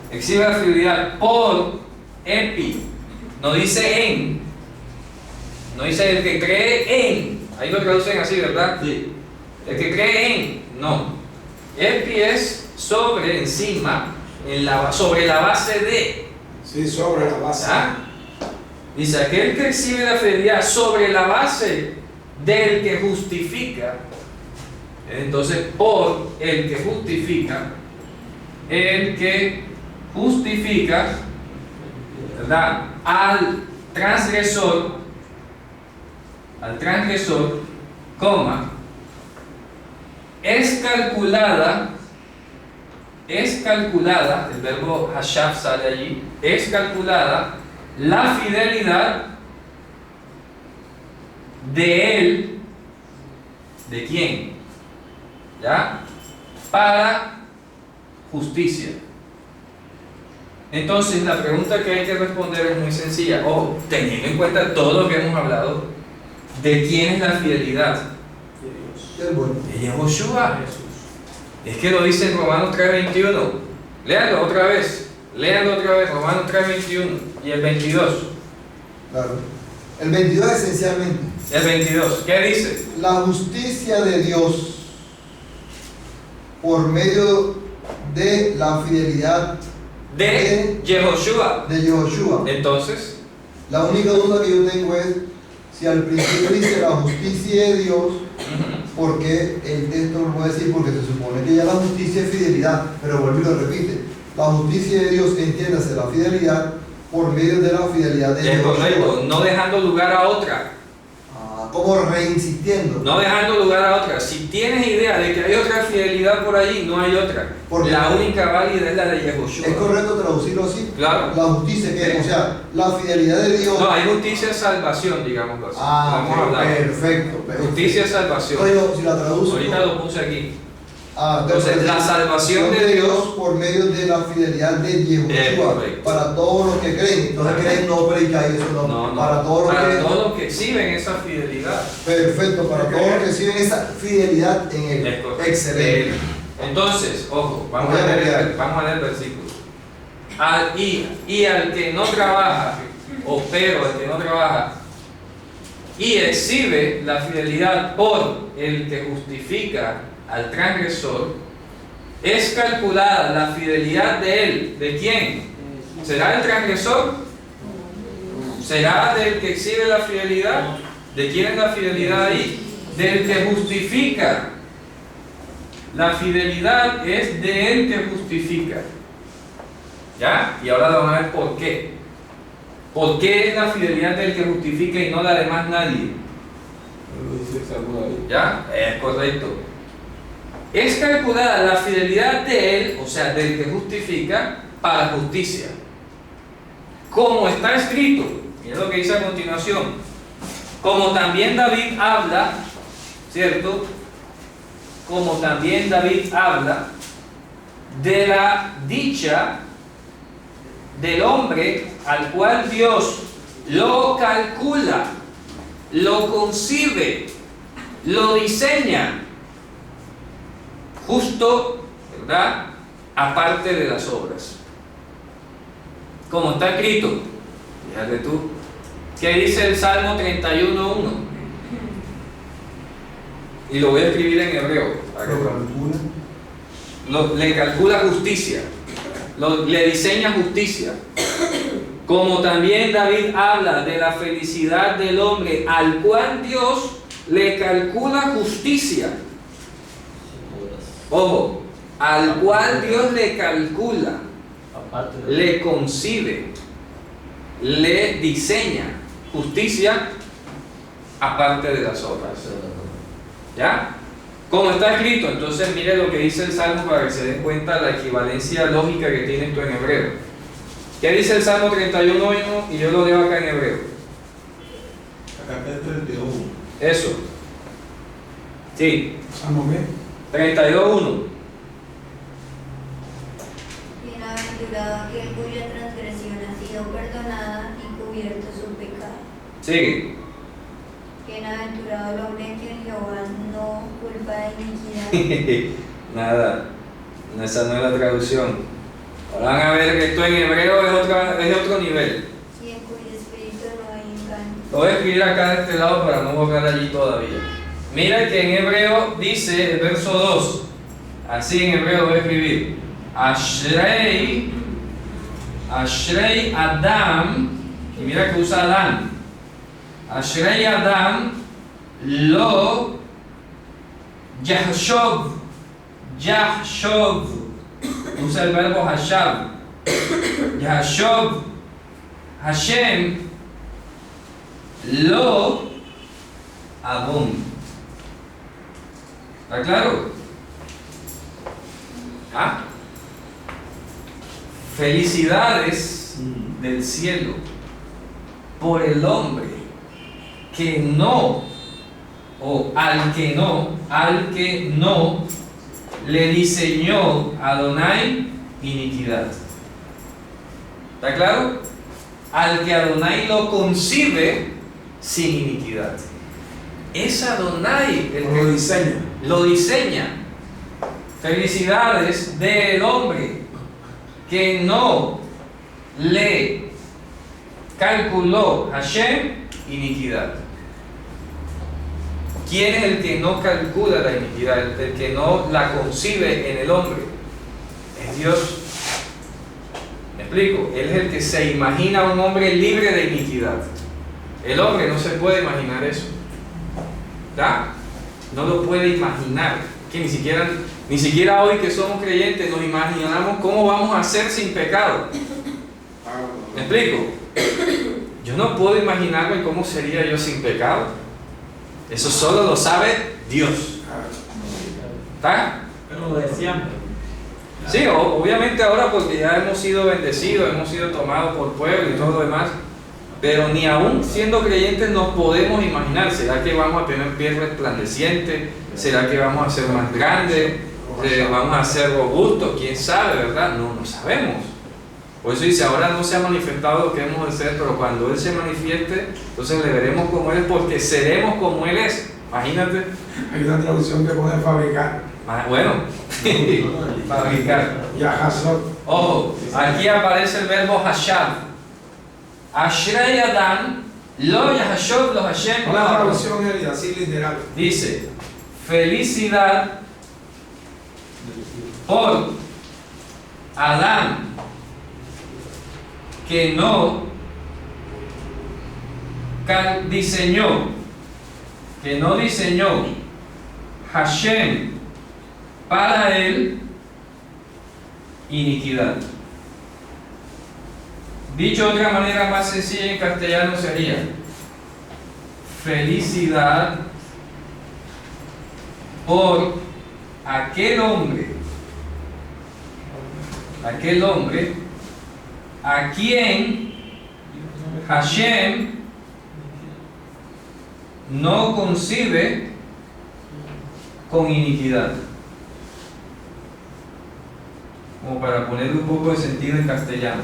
Exhibe la fidelidad por epi. No dice en. No dice el que cree en. Ahí lo traducen así, ¿verdad? Sí. El que cree en. No. Epi es sobre, encima, sobre la base de. Sí, sobre la base. ¿Ah? Dice, aquel que exhibe la fidelidad sobre la base del que justifica. Entonces, por el que justifica, ¿verdad? Al transgresor, coma, es calculada, el verbo hashav sale allí, es calculada la fidelidad de él, ¿de quién? ¿Ya? Para justicia. Entonces la pregunta que hay que responder es muy sencilla. Teniendo en cuenta todo lo que hemos hablado, ¿de quién es la fidelidad? De Yehoshua. Es que lo dice en Romanos 3:21. Léanlo otra vez, Romanos 3:21 y el 22. Claro. El 22 esencialmente. El 22, ¿qué dice? La justicia de Dios por medio de la fidelidad De Yehoshua. de Yehoshua. Entonces, La única duda que yo tengo es si al principio dice la justicia de Dios, porque el texto lo puede decir, porque se supone que ya la justicia es fidelidad, pero vuelve y lo repite. La justicia de Dios, entiéndase, la fidelidad por medio de la fidelidad de es Yehoshua. correcto, no dejando lugar a otra. Como reinsistiendo. No dejando lugar a otra. Si tienes idea de que hay otra fidelidad por allí, no hay otra. Porque la única válida es la de Yehoshua. ¿Es correcto traducirlo así? Claro. La justicia que, o sea, la fidelidad de Dios. No, hay justicia salvación, digámoslo así. Vamos a Ok, hablar. perfecto. Justicia salvación. Oye, si la traduzo. Ahorita lo puse aquí. Entonces, la salvación de Dios por medio de la fidelidad de Yahushua correcto. para todos los que creen. Entonces creen no predicar eso, no. no, Para todos los para que todos los que exhiben esa fidelidad. perfecto, para todos los que reciben esa fidelidad en él. Es correcto. Excelente. Entonces, ojo, vamos a leer el versículo. Y al que no trabaja, pero al que no trabaja, y exhibe la fidelidad por el que justifica al transgresor, es calculada la fidelidad de él. ¿De quién? ¿Será el transgresor? ¿Será del que exhibe la fidelidad? ¿De quién es la fidelidad ahí? Del que justifica. La fidelidad es de él que justifica. ¿Ya? Y ahora vamos a ver por qué. ¿Por qué es la fidelidad del que justifica y no la de más nadie? ¿Ya? Es correcto. Es calculada la fidelidad de él, o sea, del que justifica, para justicia. Como está escrito, mira lo que dice a continuación. Como también David habla, ¿cierto? Como también David habla de la dicha del hombre al cual Dios lo calcula, lo concibe, lo diseña, justo, ¿verdad? Aparte de las obras. Como está escrito, fíjate tú, ¿qué dice el Salmo 31:1? Y lo voy a escribir en hebreo. Le calcula justicia, le diseña justicia. Como también David habla de la felicidad del hombre al cual Dios le calcula justicia. Ojo, al cual Dios le calcula, le concibe, le diseña justicia aparte de las obras. ¿Ya? Como está escrito, entonces mire lo que dice el Salmo para que se den cuenta de la equivalencia lógica que tiene esto en hebreo. ¿Qué dice el Salmo 31:1? Y yo lo leo acá en hebreo. Acá está el 32. Eso. Sí. Salmo qué? 32:1. Bienaventurado aquel cuya transgresión ha sido perdonada y cubierto su pecado. Sigue. Bienaventurado el hombre que en Jehová no culpa de iniquidad. Nada, esa no es la traducción. Ahora van a ver que esto en hebreo es otro nivel. Y en cuyo espíritu no hay engaño. Lo voy a escribir acá de este lado para no borrar allí todavía. Mira que en hebreo dice el verso 2. Así en hebreo lo voy a escribir. Ashrei Adam. Y mira que usa Adam. Ashrei Adam lo Yahshov. Usa el verbo Hashab. Yahshov Hashem lo Abum. ¿Está claro? ¿Ah? Felicidades del cielo por el hombre que no, o al que no le diseñó Adonai iniquidad. ¿Está claro? Al que Adonai lo concibe sin iniquidad. Es Adonai el que lo diseña. Felicidades del hombre que no le calculó Hashem iniquidad. ¿Quién es el que no calcula la iniquidad? El que no la concibe en el hombre. Es Dios. ¿Me explico? Él es el que se imagina a un hombre libre de iniquidad. El hombre no se puede imaginar eso. ¿Está? No lo puede imaginar. Que ni siquiera hoy que somos creyentes nos imaginamos cómo vamos a ser sin pecado. ¿Me explico? Yo no puedo imaginarme cómo sería yo sin pecado. Eso solo lo sabe Dios. ¿Está? Pero lo decíamos. Sí, obviamente ahora porque ya hemos sido bendecidos, hemos sido tomados por pueblo y todo lo demás, pero ni aún siendo creyentes nos podemos imaginar. ¿Será que vamos a tener piel resplandeciente? ¿Será que vamos a ser más grandes? vamos a ser robustos, quién sabe, ¿verdad? No sabemos. Por eso dice, ahora no se ha manifestado lo que hemos de ser, pero cuando Él se manifieste, entonces le veremos como Él es, porque seremos como Él es. Imagínate. Hay una traducción que pone fabricar. Bueno, fabricar. Yahazot. Ojo, aquí aparece el verbo hashab. Ashrei Adam, lo yahashov lo Hashem. Una traducción así literal. Dice, felicidad por Adán, que no diseñó Hashem para él iniquidad. Dicho de otra manera más sencilla en castellano sería felicidad por aquel hombre a quien Hashem no concibe con iniquidad. Como para poner un poco de sentido en castellano.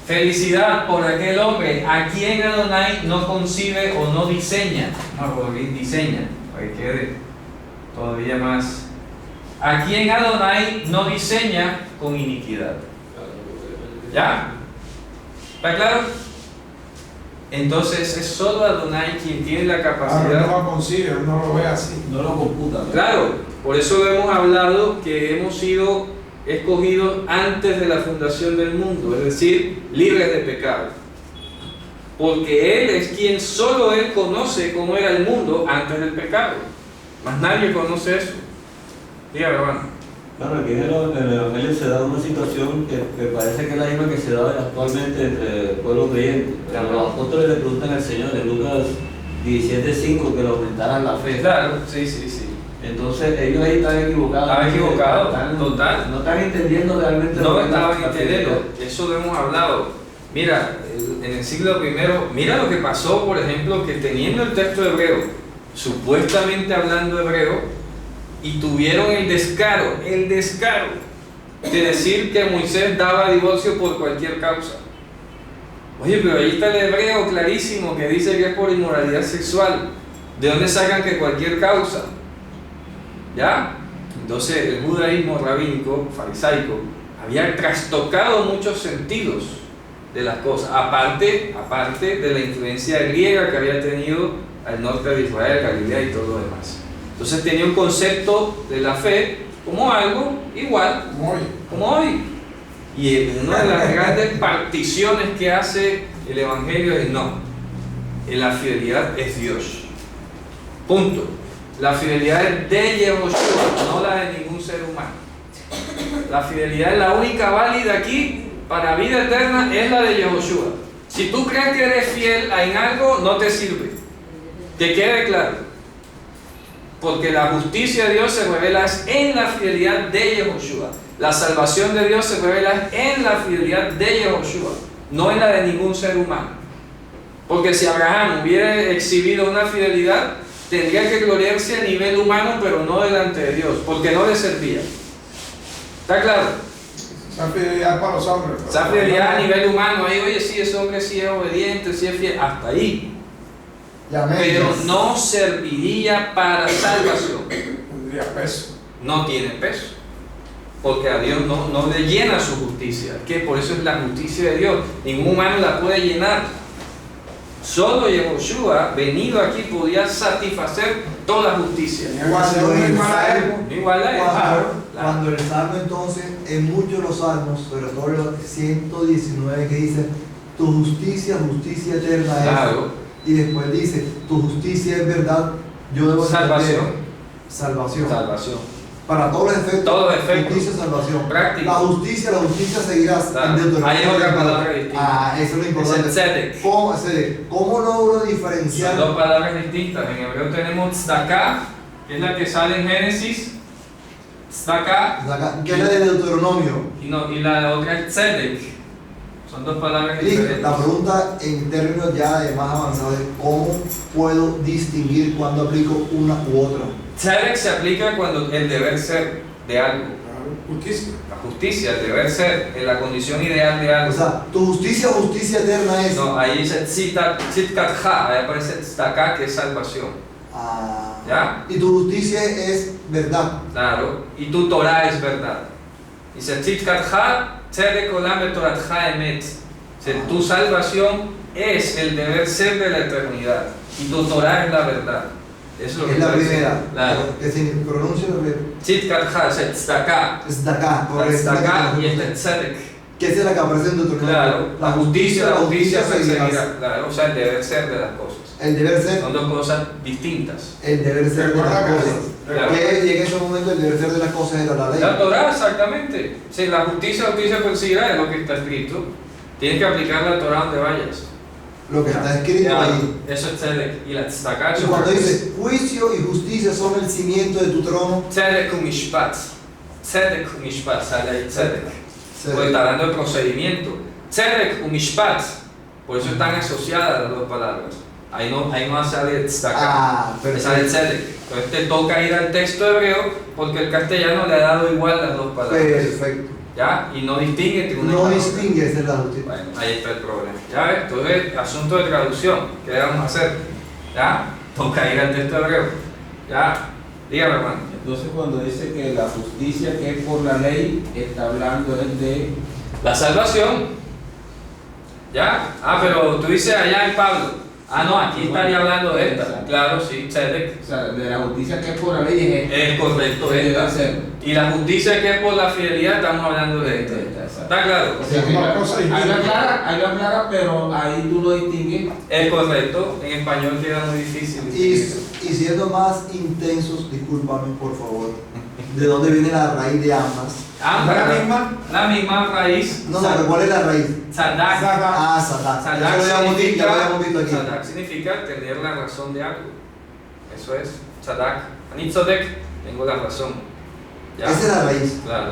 Felicidad por aquel hombre a quien Adonai no concibe o no diseña. Diseña, para que quede todavía más. A quien Adonai no diseña con iniquidad. ¿Ya? ¿Está claro? Entonces es solo Adonai quien tiene la capacidad. No lo concibe, no lo ve así. No lo computa. Claro, por eso hemos hablado que hemos sido escogidos antes de la fundación del mundo, es decir, libres de pecado. Porque Él es quien, solo Él conoce cómo era el mundo antes del pecado. Más nadie conoce eso. Dígame, hermano. Claro, aquí en el Evangelio se da una situación que parece que es la misma que se da actualmente entre el pueblo creyente. Cuando los apóstoles le preguntan al Señor en Lucas 17:5 que le aumentaran la fe. Claro, sí. Entonces ellos ahí están equivocados. Estaban equivocados, total. No están entendiendo realmente No lo que es estaban la entendiendo. Eso lo hemos hablado. Mira, en el siglo I, mira lo que pasó, por ejemplo, que teniendo el texto hebreo, supuestamente hablando hebreo, y tuvieron el descaro de decir que Moisés daba divorcio por cualquier causa. Oye, pero ahí está el hebreo clarísimo que dice que es por inmoralidad sexual. ¿De dónde sacan que cualquier causa? ¿Ya? Entonces el judaísmo rabínico, farisaico, había trastocado muchos sentidos de las cosas, aparte de la influencia griega que había tenido al norte de Israel, Galilea y todo lo demás. Entonces tenía un concepto de la fe como algo igual, como hoy. Y una de las grandes particiones que hace el Evangelio es no, la fidelidad es Dios. Punto. La fidelidad es de Yehoshua, no la de ningún ser humano. La fidelidad es la única válida aquí para vida eterna, es la de Yehoshua. Si tú crees que eres fiel en algo, no te sirve. Que quede claro. Porque la justicia de Dios se revela en la fidelidad de Yehoshua. La salvación de Dios se revela en la fidelidad de Yehoshua, no en la de ningún ser humano. Porque si Abraham hubiera exhibido una fidelidad, tendría que gloriarse a nivel humano, pero no delante de Dios, porque no le servía. ¿Está claro? Esa fidelidad para los hombres. Esa fidelidad a nivel humano, ahí, oye, sí, ese hombre sí es obediente, sí es fiel, hasta ahí. Pero no serviría para salvación. Tendría peso. No tiene peso. Porque a Dios no le llena su justicia. Que por eso es la justicia de Dios. Ningún humano la puede llenar. Solo Yehoshua, venido aquí, podía satisfacer toda justicia. Cuando el salmo entonces, en muchos los salmos, sobre todo los 119 que dice, tu justicia eterna es. Claro. Y después dice, tu justicia es verdad, yo debo salvación. Salvación. Para todos los efectos. Todos los efectos. Justicia, salvación. Práctico. La justicia seguirá en Deuteronomio. Hay otra palabra distinta. Eso es lo importante. Es el tzedek. ¿Cómo logro diferenciar? Son dos palabras distintas. En hebreo tenemos tzedakah, que es la que sale en Génesis. Tzedakah. Que es la de Deuteronomio. Y la otra es tzedek. Son dos palabras Listo. diferentes. La pregunta en términos ya de más avanzados es ¿cómo puedo distinguir cuando aplico una u otra? Tzedek se aplica cuando el deber ser de algo. Justicia. La justicia, el deber ser, en la condición ideal de O algo. sea, tu justicia o justicia eterna es... No, ahí dice tzidkat ha, ahí aparece tzedakah, que es salvación. Ah, ¿Ya? y tu justicia es verdad. Claro, y tu Torah es verdad. Dice tzidkat ha, tzedek olam betoratcha emet. Tu salvación es el deber ser de la eternidad. Y tu Torah es la verdad. Eso es lo que Es la está diciendo. primera. Claro. Que significa, pronuncia la primera. Tzidkat ha, tzedakah. Es de acá, La correcto. tzedakah y este tzedek. Que es la que aparece en Deuteronomio. Claro, la justicia seguirás. perseguirá. Claro, o sea, el deber ser de las cosas. El deber ser, Son dos cosas distintas. el deber ser de Recuerda las que- cosas. Claro. Y en ese momento el deber ser de las cosas era la ley. La Torah, exactamente. Sí, la justicia perseguirá, es lo que está escrito. Tienes que aplicar la Torah donde vayas. Lo que está escrito Ya, ahí. eso es tzedek. Y la tzedakah es Y otra cuando cosa. dice juicio y justicia son el cimiento de tu trono, Tzedek umishpat. Tzedek umishpat, sale ahí tzedek. se- Porque está hablando de procedimiento. Tzedek umishpat. Por eso están asociadas las dos palabras. Ahí no sale tzedakah. Ah, Sale perfecto. tzedek. Entonces te toca ir al texto hebreo porque el castellano le ha dado igual las dos palabras. Perfecto. ¿Ya? Y no distingue entre una y No la otra. distingue, esa es la justicia. Bueno, ahí está el problema. ¿Ya ves? Entonces, asunto de traducción. ¿Qué vamos a hacer? ¿Ya? Toca ir al texto hebreo. ¿Ya? Dígame, hermano. Entonces cuando dice que la justicia que es por la ley, está hablando es de, La salvación. ¿Ya? Ah, pero tú dices allá en Pablo. Ah, no, aquí estaría hablando de esta. Claro, sí, tzedek. o sea, de la justicia que es por la ley Es correcto, es esta. hacer. Y la justicia que es por la fidelidad, estamos hablando de esta. ¿Está claro? O sea, que Una cosa ahí distinta. lo aclara, pero ahí tú lo distingues. Es correcto. En español queda muy difícil. Y siendo más intensos, discúlpame por favor, ¿de dónde viene la raíz de ambas? La misma raíz. No, pero ¿cuál es la raíz? Sadak. Ah, Sadak. Sadak Eso lo habíamos visto, ya lo habíamos visto aquí. Sadak significa tener la razón de algo. Eso es. Sadak. Anitzodek, tengo la razón. ¿Ya? Esa es la raíz. Claro.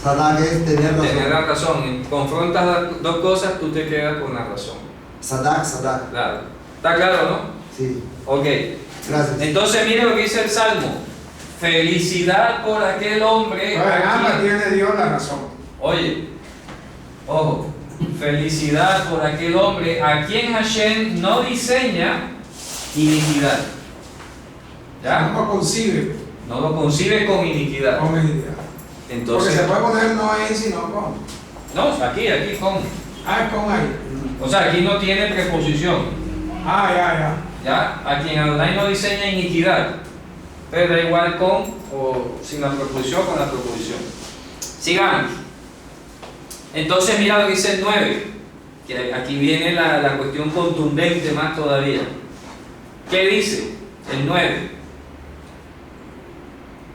Sadak es tener razón. Tener la razón. Confrontas las dos cosas, tú te quedas con la razón. Sadak. Claro. ¿Está claro, no? Sí, Ok. gracias. Entonces, mire lo que dice el Salmo. Felicidad por aquel hombre. Ahora, en a ambas quien- tiene Dios la razón. Oye, ojo, felicidad por aquel hombre a quien Hashem no diseña iniquidad. ¿Ya? No concibe No lo concibe con iniquidad. con iniquidad. Porque Entonces, se puede poner no en, sino con. no, aquí con. Ah, es con ahí. O sea, aquí no tiene preposición. Ah, ya. ¿Ya? A quien Adonai no diseña iniquidad. Pero da igual con o sin la preposición o con la preposición. Sigamos. Entonces, mira lo que dice el 9. Que aquí viene la cuestión contundente más todavía. ¿Qué dice el 9?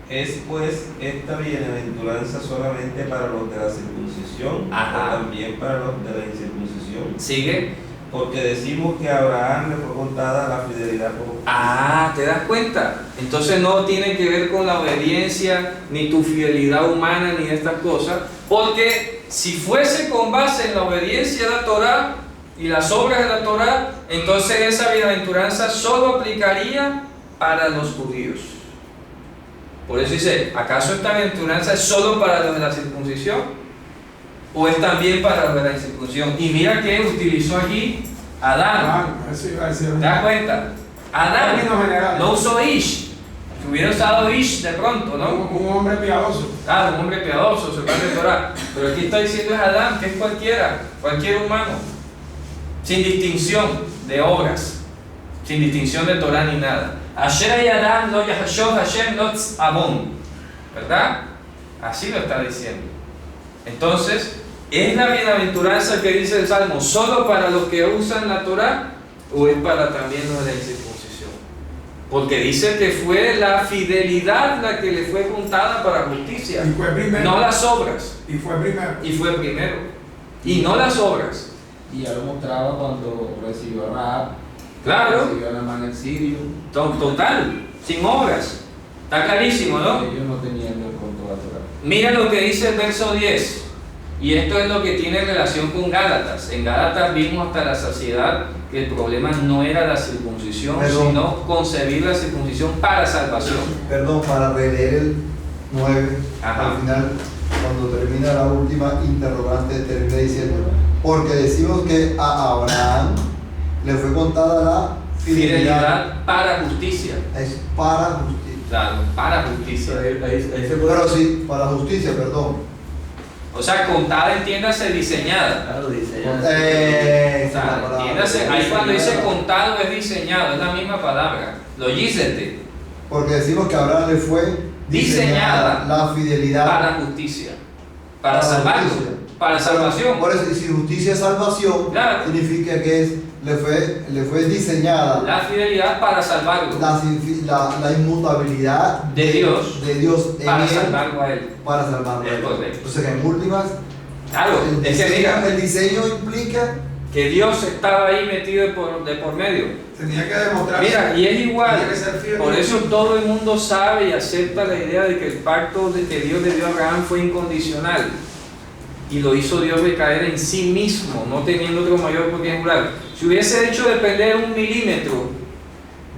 Es pues esta bienaventuranza solamente para los de la circuncisión, Ajá. o también para los de la incircuncisión. Sigue. Porque decimos que a Abraham le fue contada la fidelidad por Ah, ¿te das cuenta? Entonces no tiene que ver con la obediencia, ni tu fidelidad humana, ni estas cosas. Porque si fuese con base en la obediencia a la Torah y las obras de la Torah, entonces esa bienaventuranza solo aplicaría para los judíos. Por eso dice, ¿acaso esta bienaventuranza es solo para los de la circuncisión? ¿O es también para los de la incircuncisión? Y mira que utilizó aquí Adán. Ah, eso iba a decir. ¿Te das cuenta? Adán Término general. no usó Ish. Que hubiera usado Ish de pronto, ¿no? Un hombre piadoso. Claro, un hombre piadoso, se parte de Torah. Pero aquí está diciendo es Adán, que es cualquiera, cualquier humano. Sin distinción de obras, sin distinción de Torah ni nada. Asher y Adán lo yahashov Hashem lo tzabon. ¿Verdad? Así lo está diciendo. Entonces, ¿es la bienaventuranza que dice el Salmo solo para los que usan la Torah o es para también los de la incircuncisión? Porque dice que fue la fidelidad la que le fue contada para justicia, Y fue primero. no las obras. Y fue primero. Y fue primero. Y no las obras. Y ya lo mostraba cuando recibió a Rahab, Claro, recibió a Naamán el sirio. total, sin obras. Está clarísimo, ¿no? Ellos no tenían el control de la Torah. Mira lo que dice el verso 10. Y esto es lo que tiene relación con Gálatas. En Gálatas vimos hasta la saciedad que el problema no era la circuncisión, Perdón. sino concebir la circuncisión para salvación. Perdón, para releer el 9, Ajá. al final, cuando termina la última interrogante, termina diciendo, porque decimos que a Abraham le fue contada la fidelidad. Fidelidad para justicia. Es para justicia. Claro, para justicia. Ahí se puede. Pero sí, para justicia, perdón. O sea, contada, entiéndase, diseñada. Claro, dice ya. O Esa es la sea, palabra. entiéndase, ahí cuando dice contado es diseñado, es la misma palabra. Lo yícete, Porque decimos que a Abraham le fue Diseñada la fidelidad para justicia, para Para salvarlo, justicia. para salvación. Por eso, y si justicia es salvación, Claro. significa que le fue diseñada La fidelidad para salvarlo, la inmutabilidad de Dios en para él salvarlo a él. para salvarlo. Es correcto. Entonces, en últimas, Claro, es que mira, el diseño implica que Dios estaba ahí metido de por medio. Tenía que demostrarse. Mira, y es igual, Tenía que ser fiel. por eso todo el mundo sabe y acepta la idea de que el pacto que Dios le dio a Abraham fue incondicional y lo hizo Dios recaer en sí mismo, no teniendo otro mayor por quien jurar. Si hubiese hecho depender 1 milímetro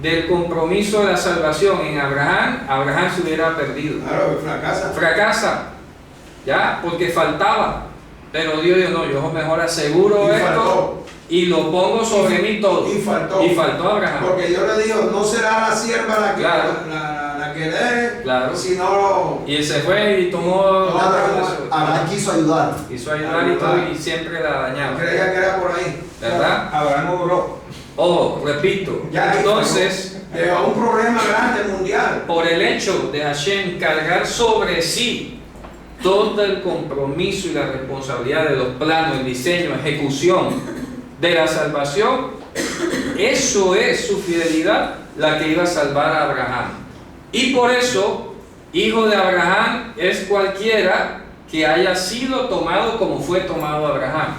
del compromiso de la salvación en Abraham, Abraham se hubiera perdido. Claro, fracasa. Fracasa, ¿ya? Porque faltaba. Pero Dios dijo, no, yo mejor aseguro Y esto faltó. y lo pongo sobre mí todo. Y faltó. Y faltó Abraham. Porque Dios le dijo, no será la sierva la que, Claro. la que dé, Claro. sino Y él se fue y tomó Abraham quiso ayudar. quiso ayudar y todo y siempre la dañaba. creía que era por ahí. ¿Verdad? Abraham obró. Ojo, repito. Ya, Entonces, dejó un problema grande mundial. por el hecho de Hashem cargar sobre sí todo el compromiso y la responsabilidad de los planos, el diseño, ejecución de la salvación, eso es su fidelidad la que iba a salvar a Abraham. Y por eso, hijo de Abraham es cualquiera que haya sido tomado como fue tomado Abraham.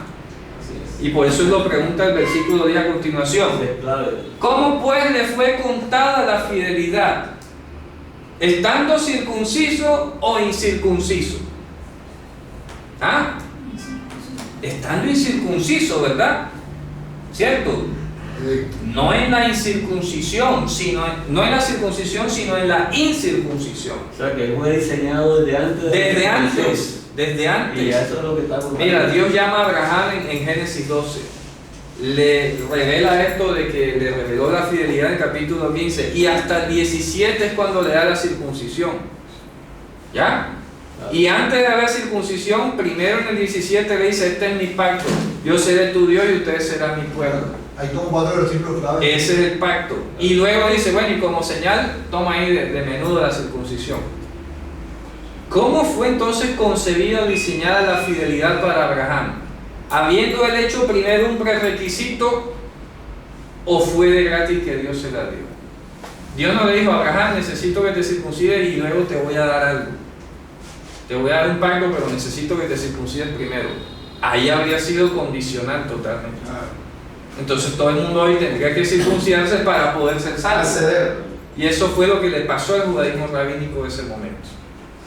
Y por eso lo pregunta el versículo 10 a continuación. Es clave. ¿Cómo pues le fue contada la fidelidad? ¿Estando circunciso o incircunciso? ¿Ah? Estando incircunciso, ¿verdad? ¿Cierto? No en la incircuncisión, no en la circuncisión, sino en la incircuncisión. O sea que fue diseñado desde antes. Desde la antes, creación. desde Y antes. eso es lo que está buscando. Mira, Dios llama a Abraham en Génesis 12. Le revela esto de que le reveló la fidelidad en capítulo 15 y hasta el 17 es cuando le da la circuncisión. ¿Ya? Y antes de haber circuncisión, primero en el 17 le dice, este es mi pacto, yo seré tu Dios y ustedes serán mi pueblo. Ahí tomo 4 versículos claves. Ese es el pacto. Y luego dice, bueno, y como señal, toma ahí de menudo la circuncisión. ¿Cómo fue entonces concebida o diseñada la fidelidad para Abraham? ¿Habiendo él hecho primero un prerequisito o fue de gratis que Dios se la dio? Dios no le dijo a Abraham, necesito que te circuncides y luego te voy a dar algo. Te voy a dar un pacto, pero necesito que te circuncides primero. Ahí habría sido condicional totalmente. Entonces todo el mundo hoy tendría que circuncidarse para poder ser salvo. Acceder. Y eso fue lo que le pasó al judaísmo rabínico de ese momento.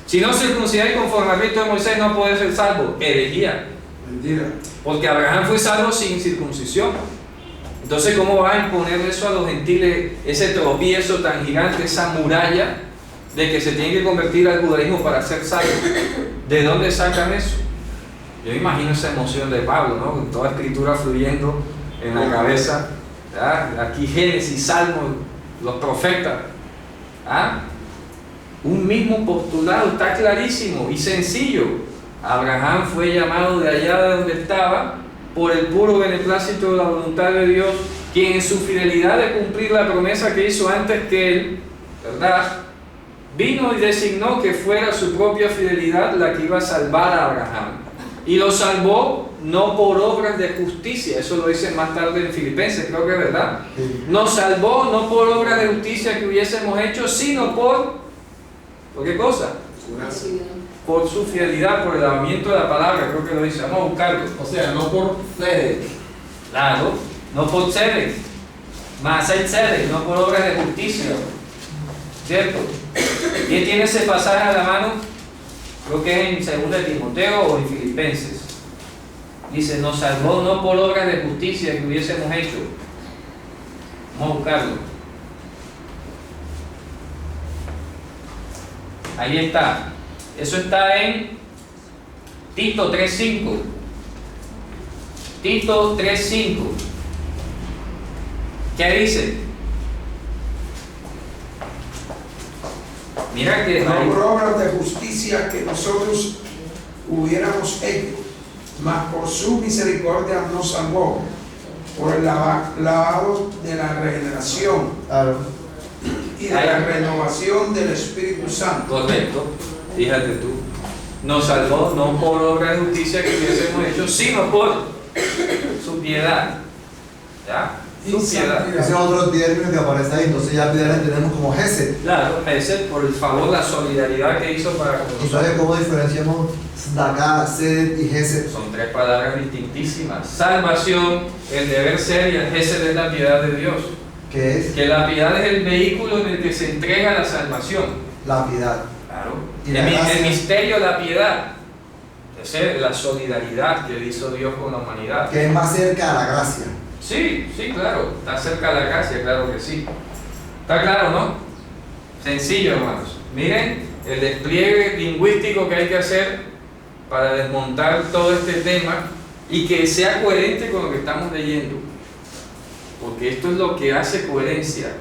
Si no circuncidáis conforme al rito de Moisés, no podés ser salvo. Herejía. Mentira. Porque Abraham fue salvo sin circuncisión. Entonces, ¿cómo va a imponer eso a los gentiles, ese tropiezo tan gigante, esa muralla de que se tiene que convertir al judaísmo para ser salvo? ¿De dónde sacan eso? Yo imagino esa emoción de Pablo, ¿no? Con toda escritura fluyendo en la cabeza. ¿Verdad? Aquí Génesis, Salmos, los profetas. ¿Ah? Un mismo postulado, está clarísimo y sencillo. Abraham fue llamado de allá de donde estaba por el puro beneplácito de la voluntad de Dios, quien en su fidelidad de cumplir la promesa que hizo antes que él, ¿verdad?, vino y designó que fuera su propia fidelidad la que iba a salvar a Abraham. Y lo salvó no por obras de justicia, eso lo dice más tarde en Filipenses, creo que es verdad. Nos salvó no por obras de justicia que hubiésemos hecho, sino ¿por qué cosa? Por su fidelidad, por el lavamiento de la palabra, creo que lo dice. Vamos a buscarlo. O sea, no por fe. Claro, no por tzedek, más hay tzedek, no por obras de justicia. ¿Cierto? ¿Quién tiene ese pasaje a la mano? Creo que es en 2 de Timoteo o en Filipenses. Dice, nos salvó no por obras de justicia que hubiésemos hecho. Vamos a buscarlo. Ahí está. Eso está en Tito 3:5. Tito 3:5. ¿Qué dice? Mira que No por obras de justicia que nosotros hubiéramos hecho, mas por su misericordia nos salvó, por el lavado de la regeneración Claro. y de la renovación del Espíritu Santo. correcto, fíjate tú. Nos salvó no por obra de justicia que hubiésemos hecho, sino por su piedad. ¿Ya? Su piedad. Ese es otro término que aparece ahí, entonces ya piedad entendemos como Gesed. Claro, ese por el favor, la solidaridad que hizo para con nosotros. Entonces, ¿cómo diferenciamos Tzedakah, Sed y Gesed? Son tres palabras distintísimas. Salvación, el deber ser, y el gesed es la piedad de Dios. ¿Qué es? Que la piedad es el vehículo en el que se entrega la salvación. La piedad. Claro. Y la gracia. El misterio de la piedad. Es la solidaridad que hizo Dios con la humanidad. Que es más cerca a la gracia. Sí, sí, claro. Está cerca de la gracia, claro que sí. ¿Está claro, no? Sencillo, hermanos. Miren el despliegue lingüístico que hay que hacer para desmontar todo este tema y que sea coherente con lo que estamos leyendo. Porque esto es lo que hace coherencia.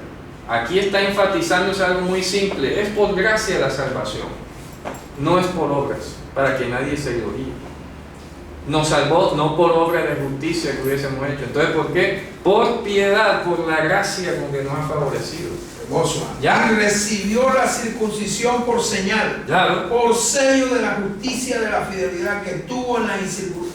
Aquí está enfatizándose algo muy simple. Es por gracia la salvación. No es por obras, para que nadie se gloríe. Nos salvó no por obra de justicia que hubiésemos hecho. Entonces, ¿por qué? Por piedad, por la gracia con que nos ha favorecido. Hermoso. Ya. Y recibió la circuncisión por señal, Claro. por sello de la justicia de la fidelidad que tuvo en la incircuncisión.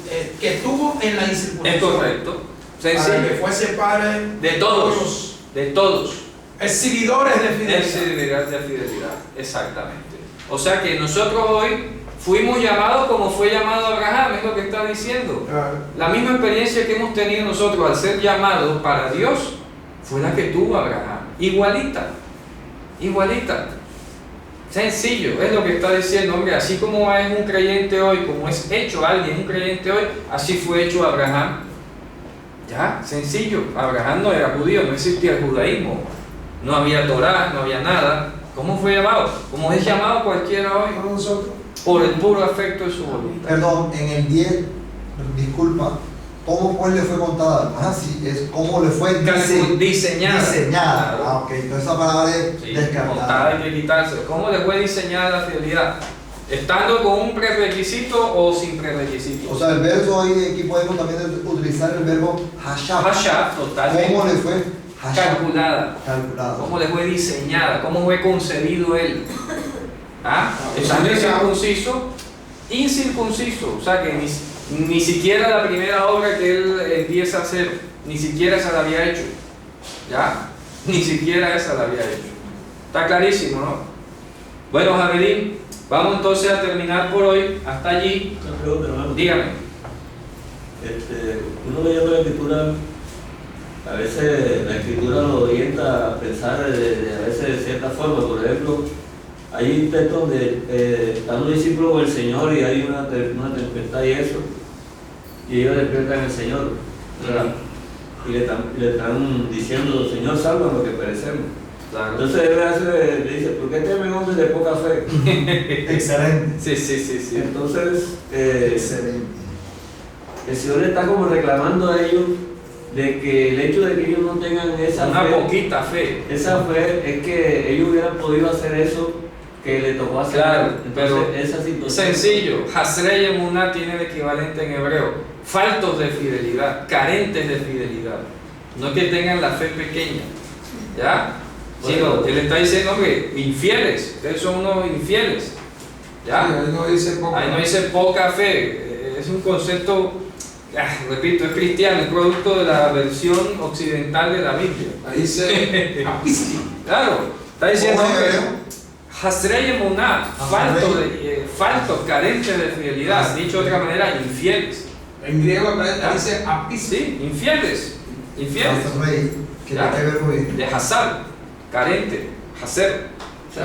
Es correcto. Para que Sencillo. fuese padre De todos. De todos. exhibidores de fidelidad. De fidelidad. Exactamente. O sea que nosotros hoy fuimos llamados como fue llamado Abraham, es lo que está diciendo. Claro. La misma experiencia que hemos tenido nosotros al ser llamados para Dios fue la que tuvo Abraham. Igualita. Igualita. Sencillo, es lo que está diciendo, hombre. Así como es un creyente hoy, como es hecho alguien un creyente hoy, así fue hecho Abraham. Ya, sencillo. Abraham no era judío, no existía el judaísmo. No había Torah, no había nada. ¿Cómo fue llamado? Como es llamado cualquiera hoy, Para nosotros. por el puro afecto de su voluntad. Perdón, en el 10, disculpa, ¿cómo pues le fue contada? Ah, sí, es cómo le fue Diseñada. diseñada. Claro. Ah, ok, entonces esa palabra es Sí, descartada. montada hay que quitarse. ¿Cómo le fue diseñada la fidelidad? ¿Estando con un prerequisito o sin prerequisito? O sea, el verso ahí, aquí podemos también utilizar el verbo hashab. Hasha, totalmente. ¿Cómo le fue? Hashab. Calculada. Calculado. ¿Cómo le fue diseñada? ¿Cómo fue concebido él? ¿Ah? Estando incircunciso, incircunciso. O sea que ni siquiera la primera obra que él empieza a hacer, ni siquiera esa la había hecho. ¿Ya? Ni siquiera esa la había hecho. Está clarísimo, ¿no? Bueno, Javelín, vamos entonces a terminar por hoy. Hasta allí. Una pregunta, hermano. Dígame. Uno leyendo la escritura, a veces la escritura lo orienta a pensar a veces de cierta forma. Por ejemplo, hay un texto donde están los discípulos del Señor y hay una tempestad y eso, y ellos despiertan al Señor, ¿verdad? Y le están diciendo, Señor, sálvanos que perecemos. Claro. Entonces él le dice, ¿por qué temen hombres de poca fe? Excelente. Sí. Entonces, Excelente. el Señor le está como reclamando a ellos de que el hecho de que ellos no tengan esa Una fe, poquita fe. esa fe es que ellos hubieran podido hacer eso que le tocó hacer. Claro, entonces pero esa situación. Sencillo. Hasrei Emuná tiene el equivalente en hebreo. Faltos de fidelidad, carentes de fidelidad. No es que tengan la fe pequeña. ¿Ya? Sino, él está diciendo que infieles. Ustedes son unos infieles. ¿Ya? Sí, ahí no dice poco. Ahí no dice poca fe. Es un concepto, repito, es cristiano, es producto de la versión occidental de la Biblia. Ahí dice apisti. Claro, está diciendo ¿Cómo es que hebreo? Hasrei Emuná, faltos, carentes de fidelidad, dicho de otra manera, infieles. En griego dice apisti. Sí, infieles. Rey, que Ya. qué verbo es. De hasar, carente, haser,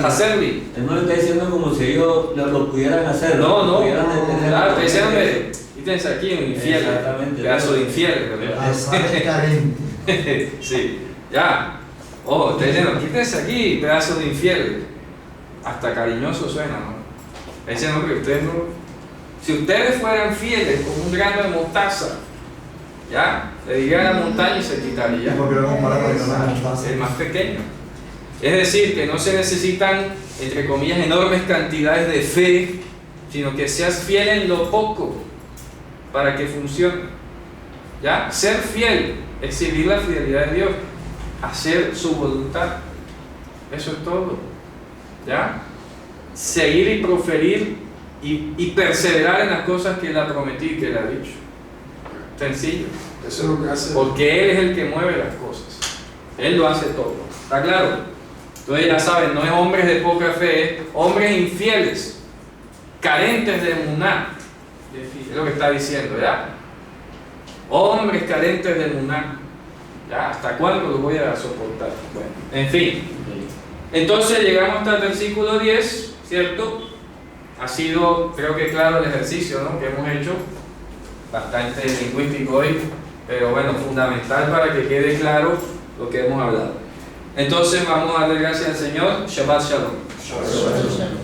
haserli. Él no le está diciendo como si ellos lo pudieran hacer. No, pudieran detener. claro, está diciendo que Quítense aquí un infiel, Exactamente. pedazo de infiel, ¿verdad? Alzar es carente. Sí, ya. Ojo, ustedes dicen, quítense aquí, pedazo de infiel. Hasta cariñoso suena, ¿no? Ese nombre, ustedes no. Si ustedes fueran fieles con un grano de mostaza, ya, le dirían a la montaña y se ¿Y quitaría. por qué lo compara con la mostaza? El más pequeño. Es decir, que no se necesitan, entre comillas, enormes cantidades de fe, sino que seas fiel en lo poco para que funcione. ¿Ya? Ser fiel, exhibir la fidelidad de Dios, hacer su voluntad. Eso es todo. ¿Ya? Seguir y proferir y perseverar en las cosas que Él ha prometido y que Él ha dicho. Sencillo. Eso es lo que hace. Porque Él es el que mueve las cosas. Él lo hace todo. ¿Está claro? Entonces ya saben, no es hombres de poca fe, es hombres infieles, carentes de emuná. Es lo que está diciendo, ¿ya? Hombres carentes de emuná. ¿Ya? ¿Hasta cuándo los voy a soportar? Bueno, en fin. Entonces llegamos hasta el versículo 10, ¿cierto? Ha sido, creo que claro, el ejercicio, ¿no?, que hemos hecho. Bastante lingüístico hoy, pero bueno, fundamental para que quede claro lo que hemos hablado. Entonces vamos a darle gracias al Señor. Shabbat Shalom.